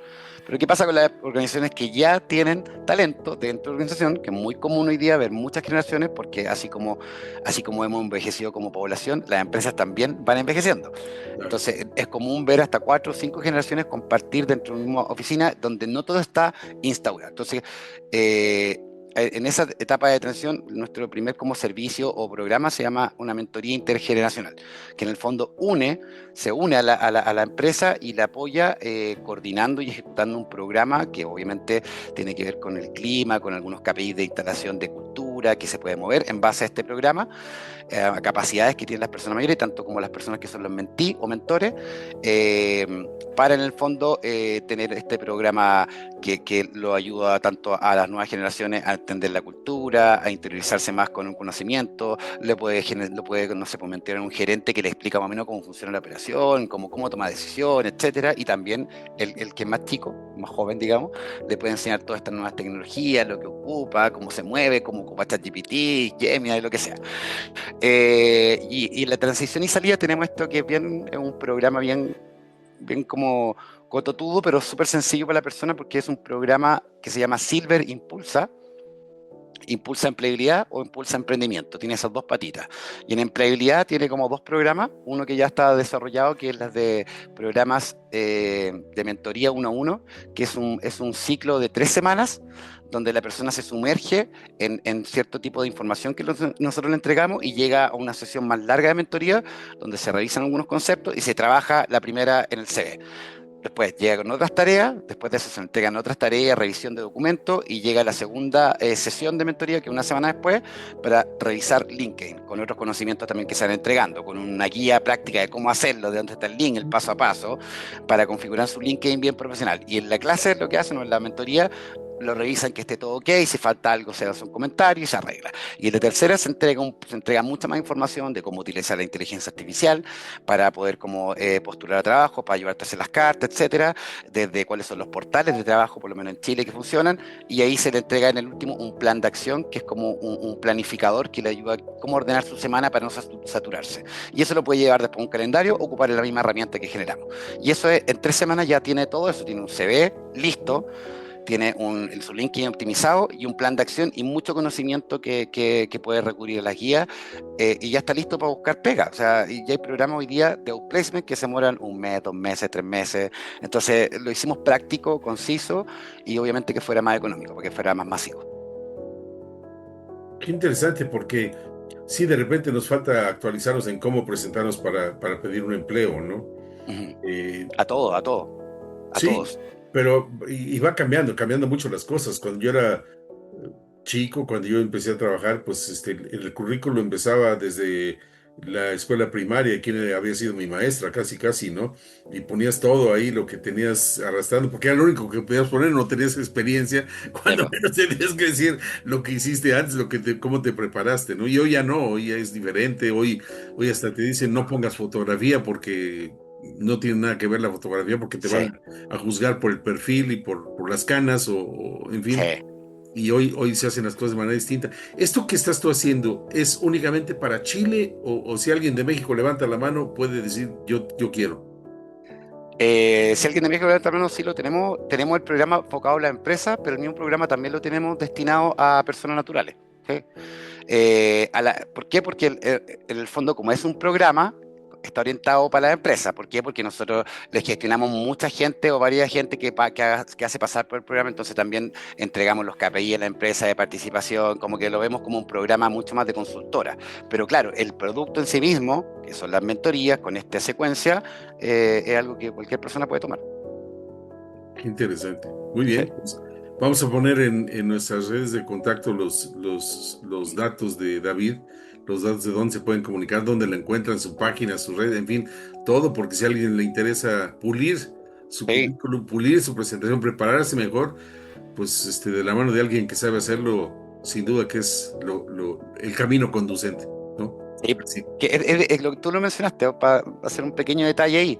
Pero ¿qué pasa con las organizaciones que ya tienen talento dentro de la organización? Que es muy común hoy día ver muchas generaciones, porque así como hemos envejecido como población, las empresas también van envejeciendo. Claro. Entonces es común ver hasta 4 o 5 generaciones compartir dentro de una misma oficina donde no todo está instaurado. Entonces, eh, en esa etapa de transición, nuestro primer como servicio o programa se llama una mentoría intergeneracional, que en el fondo se une a la empresa y la apoya coordinando y ejecutando un programa que obviamente tiene que ver con el clima, con algunos KPIs de instalación de cultura que se puede mover en base a este programa, a capacidades que tienen las personas mayores, tanto como las personas que son los mentí o mentores, eh, para en el fondo tener este programa que lo ayuda tanto a las nuevas generaciones a entender la cultura, a interiorizarse más con un conocimiento, lo puede no sé, pues, mentorear a un gerente que le explica más o menos cómo funciona la operación, cómo toma decisiones, etcétera, y también el que es más chico, más joven, digamos, le puede enseñar todas estas nuevas tecnologías, lo que ocupa, cómo se mueve, cómo ocupa ChatGPT, Gemini, lo que sea. Y la transición y salida tenemos esto que es un programa bien como cototudo, pero súper sencillo para la persona porque es un programa que se llama Silver Impulsa. Impulsa empleabilidad o impulsa emprendimiento, tiene esas dos patitas. Y en empleabilidad tiene como dos programas, uno que ya está desarrollado, que es las de programas de mentoría 1 a 1, que es un ciclo de 3 semanas, donde la persona se sumerge en cierto tipo de información que nosotros le entregamos y llega a una sesión más larga de mentoría, donde se revisan algunos conceptos y se trabaja la primera en el CV. Después llega con otras tareas, después de eso se entregan otras tareas, revisión de documentos y llega la segunda sesión de mentoría, que es una semana después, para revisar LinkedIn, con otros conocimientos también que se van entregando, con una guía práctica de cómo hacerlo, de dónde está el link, el paso a paso, para configurar su LinkedIn bien profesional. Y en la clase lo que hacen, o en la mentoría, lo revisan que esté todo ok, si falta algo se hace un comentario y se arregla. Y en la tercera se entrega mucha más información de cómo utilizar la inteligencia artificial para poder como postular a trabajo, para ayudarte a hacer las cartas, etcétera, desde cuáles son los portales de trabajo, por lo menos en Chile, que funcionan, y ahí se le entrega en el último un plan de acción, que es como un planificador que le ayuda a cómo ordenar su semana para no saturarse. Y eso lo puede llevar después a un calendario o ocupar la misma herramienta que generamos. Y eso es, en 3 semanas ya tiene todo eso, tiene un CV listo, tiene su LinkedIn optimizado y un plan de acción y mucho conocimiento que puede recurrir a las guías, y ya está listo para buscar pega. O sea, y ya hay programas hoy día de outplacement que se demoran 1 mes, 2 meses, 3 meses. Entonces lo hicimos práctico, conciso y obviamente que fuera más económico, porque fuera más masivo. Qué interesante, porque sí, de repente nos falta actualizarnos en cómo presentarnos para pedir un empleo, ¿no? Ujú. Eh, A todos, a todos, a sí, todos. pero y va cambiando mucho las cosas. Cuando yo era chico, cuando yo empecé a trabajar, pues el currículo empezaba desde la escuela primaria, quien había sido mi maestra, casi, casi, ¿no? Y ponías todo ahí, lo que tenías arrastrando, porque era lo único que podías poner, no tenías experiencia, Sí, cuando menos tenías que decir lo que hiciste antes, cómo te preparaste, ¿no? Y hoy ya no, hoy ya es diferente, hoy hasta te dicen no pongas fotografía porque no tiene nada que ver la fotografía, porque te sí, van a juzgar por el perfil y por las canas, en fin, sí. y hoy se hacen las cosas de manera distinta. ¿Esto que estás tú haciendo es únicamente para Chile o si alguien de México levanta la mano puede decir yo quiero? Si alguien de México levanta la mano, sí lo tenemos. Tenemos el programa enfocado a la empresa, pero el mismo programa también lo tenemos destinado a personas naturales. ¿Sí? ¿Por qué? Porque en el fondo, como es un programa, está orientado para la empresa. ¿Por qué? Porque nosotros les gestionamos mucha gente o varias gente que hace pasar por el programa, entonces también entregamos los KPI a la empresa de participación, como que lo vemos como un programa mucho más de consultora. Pero claro, el producto en sí mismo, que son las mentorías con esta secuencia, es algo que cualquier persona puede tomar. Qué interesante. Muy ¿Sí? bien, pues vamos a poner en nuestras redes de contacto los datos de David, los datos de dónde se pueden comunicar, dónde lo encuentran, su página, su red, en fin, todo, porque si a alguien le interesa pulir su Sí. currículum, pulir su presentación, prepararse mejor, pues de la mano de alguien que sabe hacerlo, sin duda que es el camino conducente, ¿no? Sí, Así. es lo que tú lo mencionaste, para hacer un pequeño detalle ahí.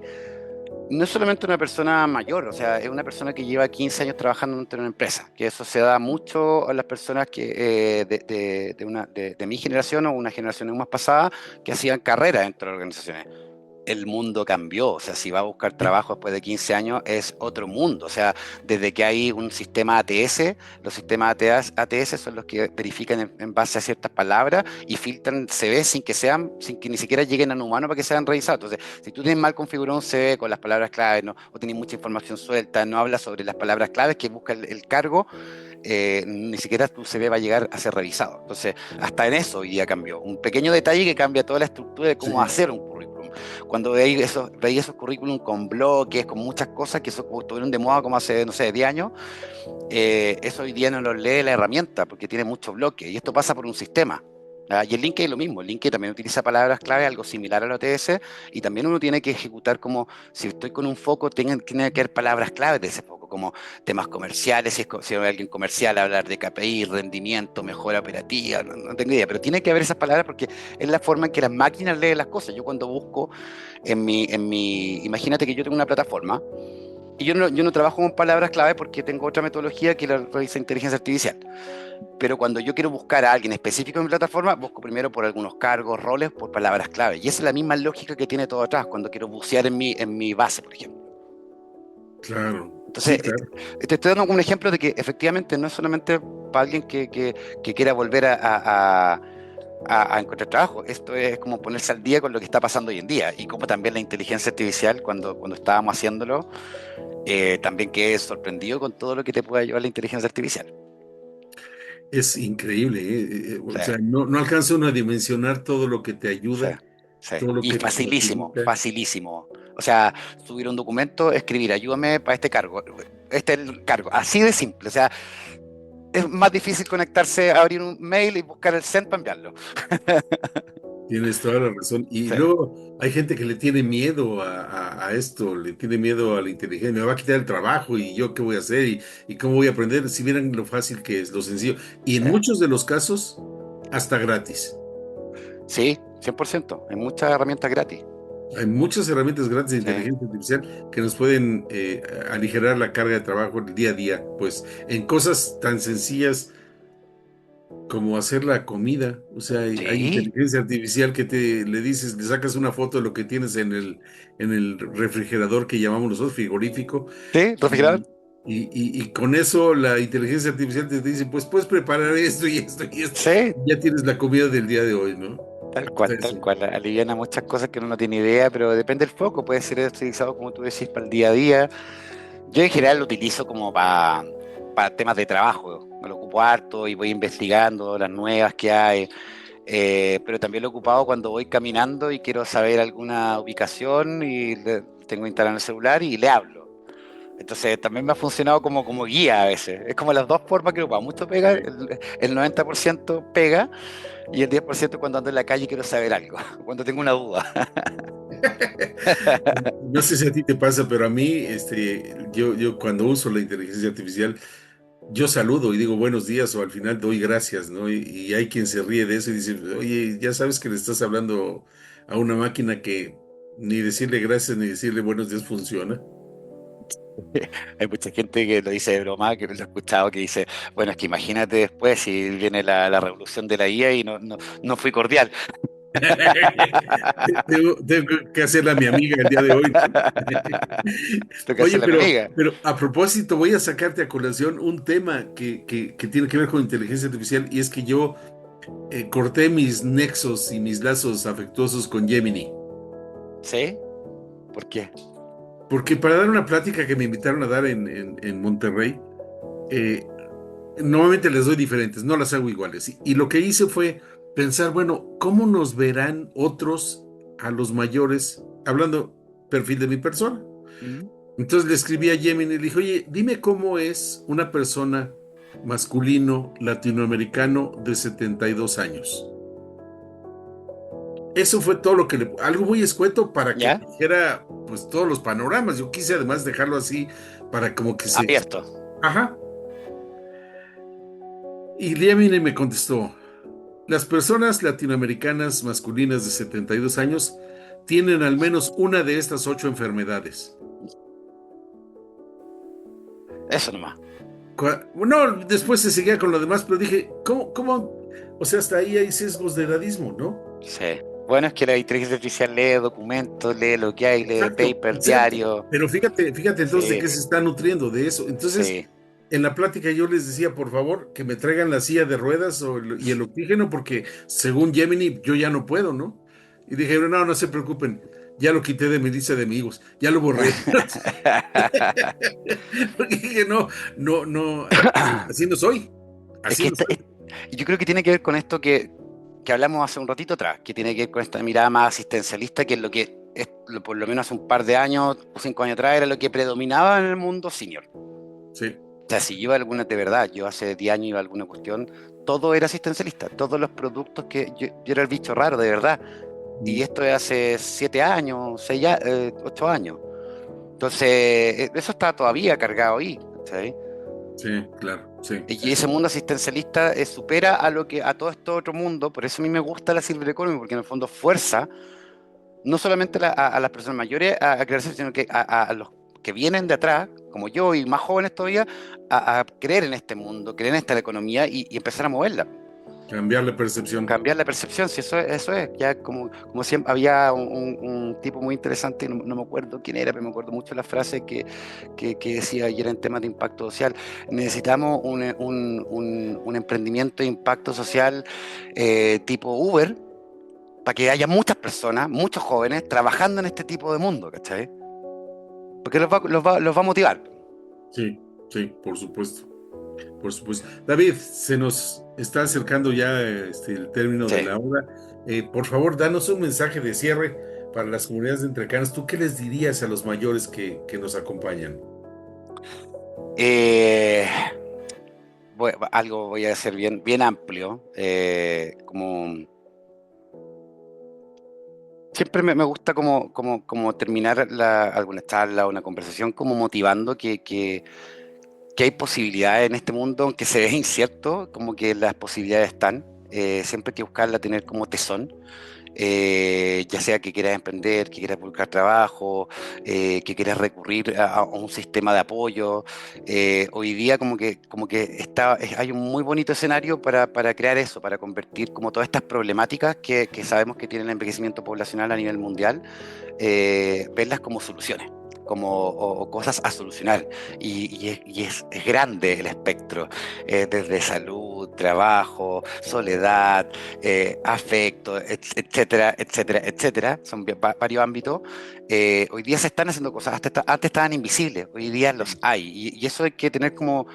No es solamente una persona mayor, o sea, es una persona que lleva 15 años trabajando dentro de una empresa, que eso se da mucho a las personas que de mi generación o una generación más pasada que hacían carrera dentro de organizaciones. el mundo cambió. O sea, si va a buscar trabajo después de 15 años, es otro mundo. O sea, desde que hay un sistema ATS, los sistemas ATS son los que verifican en base a ciertas palabras y filtran CV sin que ni siquiera lleguen a un humano para que sean revisados. Entonces, si tú tienes mal configurado un CV con las palabras claves, ¿no? O tienes mucha información suelta, no hablas sobre las palabras claves que busca el cargo, ni siquiera tu CV va a llegar a ser revisado. Entonces, hasta en eso hoy día cambió. Un pequeño detalle que cambia toda la estructura de cómo Sí. hacer un currículum. Cuando veía esos currículum con bloques, con muchas cosas que eso estuvieron de moda como hace, no sé, 10 años, eso hoy día no lo lee la herramienta porque tiene muchos bloques y esto pasa por un sistema. Y el LinkedIn es lo mismo, el LinkedIn también utiliza palabras clave, algo similar al OTS, y también uno tiene que ejecutar como, si estoy con un foco, tiene que haber palabras claves de ese foco, como temas comerciales, si hay alguien comercial, hablar de KPI, rendimiento, mejora operativa, no tengo idea, pero tiene que haber esas palabras porque es la forma en que las máquinas leen las cosas. Yo cuando busco imagínate que yo tengo una plataforma, y yo no trabajo con palabras clave porque tengo otra metodología que la revisa inteligencia artificial. Pero cuando yo quiero buscar a alguien específico en mi plataforma, busco primero por algunos cargos, roles, por palabras clave. Y esa es la misma lógica que tiene todo atrás cuando quiero bucear en mi base, por ejemplo. Claro, Entonces, sí, claro. te estoy dando un ejemplo de que efectivamente no es solamente para alguien que quiera volver a encontrar trabajo. Esto es como ponerse al día con lo que está pasando hoy en día y como también la inteligencia artificial, cuando estábamos haciéndolo, también quedé sorprendido con todo lo que te puede ayudar la inteligencia artificial. Es increíble, ¿eh? Sí, O sea, no alcanza uno a dimensionar todo lo que te sí, ayuda, sí. todo lo Y que te facilísimo, facilita. facilísimo. O sea, subir un documento, escribir, ayúdame para este cargo. Este es el cargo. Así de simple. O sea, es más difícil conectarse, abrir un mail y buscar el send para enviarlo. Tienes toda la razón. Y Sí, luego hay gente que le tiene miedo a esto, le tiene miedo a la inteligencia. Me va a quitar el trabajo y yo qué voy a hacer y cómo voy a aprender. Si vieran lo fácil que es, lo sencillo. Y en sí. muchos de los casos, hasta gratis. Sí, 100%. Hay muchas herramientas gratis. Hay muchas herramientas gratis de Sí, inteligencia artificial que nos pueden aligerar la carga de trabajo el día a día. Pues en cosas tan sencillas como hacer la comida. O sea, hay sí, inteligencia artificial que le dices, le sacas una foto de lo que tienes en el refrigerador que llamamos nosotros frigorífico, sí, refrigerador. y, y con eso la inteligencia artificial te dice, pues puedes preparar esto y esto y esto, Sí, y ya tienes la comida del día de hoy, ¿no? tal O sea, cual, tal cual. Aliviana muchas cosas que uno no tiene idea, pero depende del foco. Puede ser utilizado, como tú decís, para el día a día. Yo en general lo utilizo como para temas de trabajo. Me lo ocupo harto y voy investigando las nuevas que hay. Pero también lo he ocupado cuando voy caminando y quiero saber alguna ubicación y tengo instalado en el celular y le hablo. Entonces también me ha funcionado como guía a veces. Es como las dos formas que lo ocupo. Mucho pega, el 90% pega y el 10% cuando ando en la calle y quiero saber algo, cuando tengo una duda. no sé si a ti te pasa, pero a mí, yo cuando uso la inteligencia artificial, yo saludo y digo buenos días o al final doy gracias, ¿no? Y hay quien se ríe de eso y dice, oye, ya sabes que le estás hablando a una máquina que ni decirle gracias ni decirle buenos días funciona. Hay mucha gente que lo dice de broma, que lo he escuchado, que dice, bueno, es que imagínate después si viene la revolución de la IA y no fui cordial. Tengo que hacerla a mi amiga el día de hoy, ¿no? Tengo que Oye, hacerle a mi amiga. pero a propósito, voy a sacarte a colación un tema que tiene que ver con inteligencia artificial y es que yo corté mis nexos y mis lazos afectuosos con Gemini. ¿Sí? ¿Por qué? Porque para dar una plática que me invitaron a dar en Monterrey, eh, normalmente les doy diferentes, no las hago iguales. Y lo que hice fue pensar, bueno, ¿cómo nos verán otros a los mayores, hablando perfil de mi persona? ¿Mm? Entonces le escribí a Gemini y le dije, oye, dime cómo es una persona masculino latinoamericano de 72 años. Eso fue todo lo que algo muy escueto para que ¿Ya? me dijera pues todos los panoramas. Yo quise además dejarlo así para como que se... Abierto. Ajá. Y Gemini me contestó, las personas latinoamericanas masculinas de 72 años tienen al menos una de estas 8 enfermedades. Eso nomás. No, después se seguía con lo demás, pero dije, ¿cómo? O sea, hasta ahí hay sesgos de edadismo, ¿no? Sí. bueno es que la inteligencia artificial lee documentos, lee lo que hay, lee Exacto, paper, exacto. diario. Pero fíjate entonces de Sí, qué se está nutriendo de eso. Entonces, sí. en la plática yo les decía, por favor, que me traigan la silla de ruedas y el oxígeno, porque según Gemini yo ya no puedo, ¿no? Y dije, no, no se preocupen, ya lo quité de mi lista de amigos, ya lo borré. Porque dije, no, no, no, así no soy, Es así que no soy. yo creo que tiene que ver con esto que hablamos hace un ratito atrás, que tiene que ver con esta mirada más asistencialista, que es lo que por lo menos hace un par de años, 5 años atrás, era lo que predominaba en el mundo senior. Sí. O sea, si yo iba a alguna, de verdad, yo hace 10 años iba a alguna cuestión, todo era asistencialista, todos los productos que yo era el bicho raro, de verdad. Y Mm. esto es hace 7 años, 8 años. Entonces, eso está todavía cargado ahí, ¿sabes? Sí, claro, sí, sí, Y ese sí. mundo asistencialista supera a todo este otro mundo, por eso a mí me gusta la Silver Economy, porque en el fondo fuerza no solamente a las personas mayores a creerse, sino que a los que vienen de atrás, como yo y más jóvenes todavía, a creer en este mundo, creer en esta economía y empezar a moverla, Cambiar la percepción. cambiar la percepción, si eso es, ya como siempre había un tipo muy interesante, no me acuerdo quién era, pero me acuerdo mucho la frase que decía ayer en temas de impacto social, necesitamos un emprendimiento de impacto social tipo Uber, para que haya muchas personas, muchos jóvenes trabajando en este tipo de mundo, ¿cachai? Porque los va a motivar. Sí, sí, por supuesto. Por supuesto. David, se nos está acercando ya el término de Sí. la hora. Por favor, danos un mensaje de cierre para las comunidades de Entrecanas. ¿Tú qué les dirías a los mayores que nos acompañan? Eh, algo voy a hacer bien, bien amplio. Como siempre me gusta como terminar alguna charla o una conversación como motivando que hay posibilidades en este mundo, aunque se ve incierto, como que las posibilidades están. Siempre hay que buscarla, tener como tesón. Ya sea que quieras emprender, que quieras buscar trabajo, que quieras recurrir a un sistema de apoyo. Hoy día como que hay un muy bonito escenario para crear eso, para convertir como todas estas problemáticas que sabemos que tiene el envejecimiento poblacional a nivel mundial, verlas como soluciones. O cosas a solucionar. Es grande el espectro, desde salud, trabajo, soledad, afecto, etcétera, etcétera, etcétera. Son varios ámbitos. Hoy día se están haciendo cosas, antes estaban invisibles, hoy día los hay. Y eso hay que tener como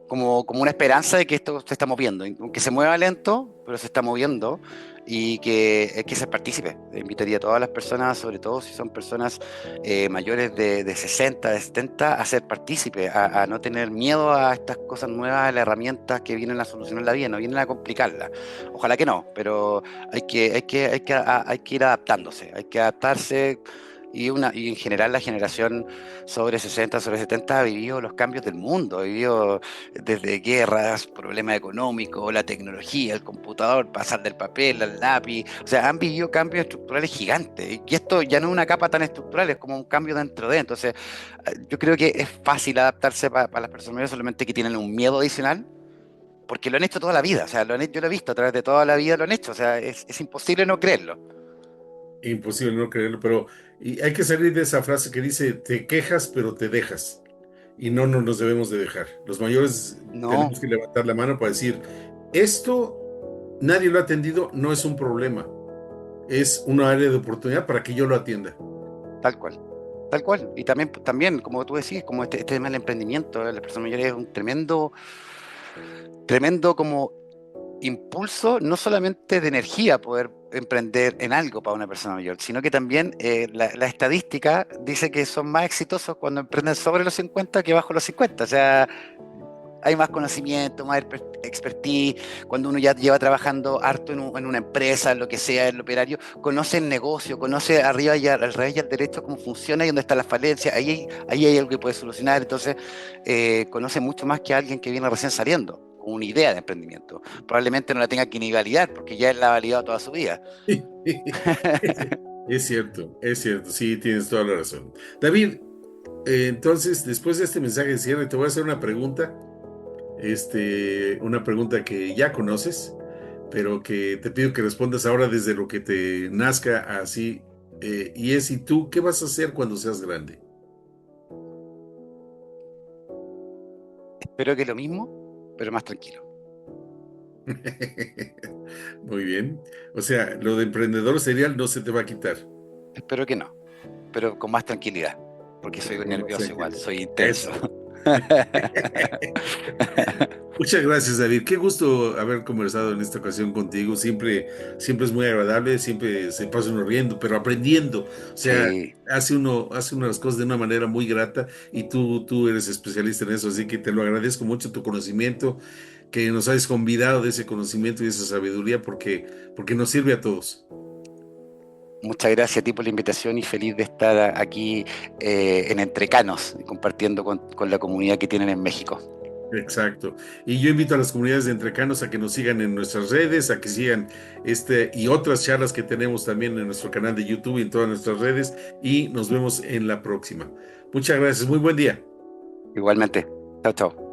una esperanza de que esto se está moviendo, aunque se mueva lento, pero se está moviendo y que hay que ser partícipe. Invitaría a todas las personas, sobre todo si son personas mayores de 60, de 70, a ser partícipe, a no tener miedo a estas cosas nuevas, a las herramientas que vienen a solucionar la vida, no vienen a complicarla. Ojalá que no, pero hay que ir adaptándose, hay que adaptarse. Y en general la generación sobre 60, sobre 70 ha vivido los cambios del mundo, ha vivido desde guerras, problemas económicos, la tecnología, el computador, pasar del papel al lápiz, o sea, han vivido cambios estructurales gigantes. Y esto ya no es una capa tan estructural, es como un cambio dentro de. Entonces, yo creo que es fácil adaptarse para las personas mayores, solamente que tienen un miedo adicional. Porque lo han hecho toda la vida, o sea, yo lo he visto a través de toda la vida, lo han hecho, o sea, es imposible no creerlo. Imposible no creerlo, pero y hay que salir de esa frase que dice, te quejas, pero te dejas. Y no, no nos debemos de dejar. Los mayores No, tenemos que levantar la mano para decir, esto nadie lo ha atendido, no es un problema, es una área de oportunidad para que yo lo atienda. tal cual. Tal cual. Y también, como tú decís, como este tema del emprendimiento, las personas mayores es un tremendo como impulso, no solamente de energía poder emprender en algo para una persona mayor, sino que también la estadística dice que son más exitosos cuando emprenden sobre los 50 que bajo los 50. O sea, hay más conocimiento, más expertise. Cuando uno ya lleva trabajando harto en una empresa, en lo que sea, en el operario, conoce el negocio, conoce arriba y al revés y al derecho cómo funciona y dónde está la falencia. Ahí hay algo que puede solucionar. Entonces, conoce mucho más que alguien que viene recién saliendo con una idea de emprendimiento. Probablemente no la tenga que ni validar porque ya él la ha validado toda su vida. Es cierto, sí, tienes toda la razón. David, entonces, después de este mensaje de cierre, te voy a hacer una pregunta que ya conoces, pero que te pido que respondas ahora desde lo que te nazca así. ¿Y tú qué vas a hacer cuando seas grande? Espero que lo mismo, pero más tranquilo. Muy bien. O sea, lo de emprendedor serial no se te va a quitar. Espero que no, pero con más tranquilidad, porque soy Con más nervioso igual, tranquilidad. soy intenso. Eso. Muchas gracias, David. Qué gusto haber conversado en esta ocasión contigo. Siempre es muy agradable, siempre se pasa uno riendo, pero aprendiendo. O sea, Sí, hace unas cosas de una manera muy grata y tú eres especialista en eso, así que te lo agradezco mucho tu conocimiento, que nos hayas convidado de ese conocimiento y esa sabiduría, porque nos sirve a todos. muchas gracias a ti por la invitación y feliz de estar aquí en Entrecanos, compartiendo con la comunidad que tienen en México. Exacto. Y yo invito a las comunidades de Entrecanos a que nos sigan en nuestras redes, a que sigan y otras charlas que tenemos también en nuestro canal de YouTube y en todas nuestras redes. Y nos vemos en la próxima. Muchas gracias. Muy buen día. Igualmente, chao, chao.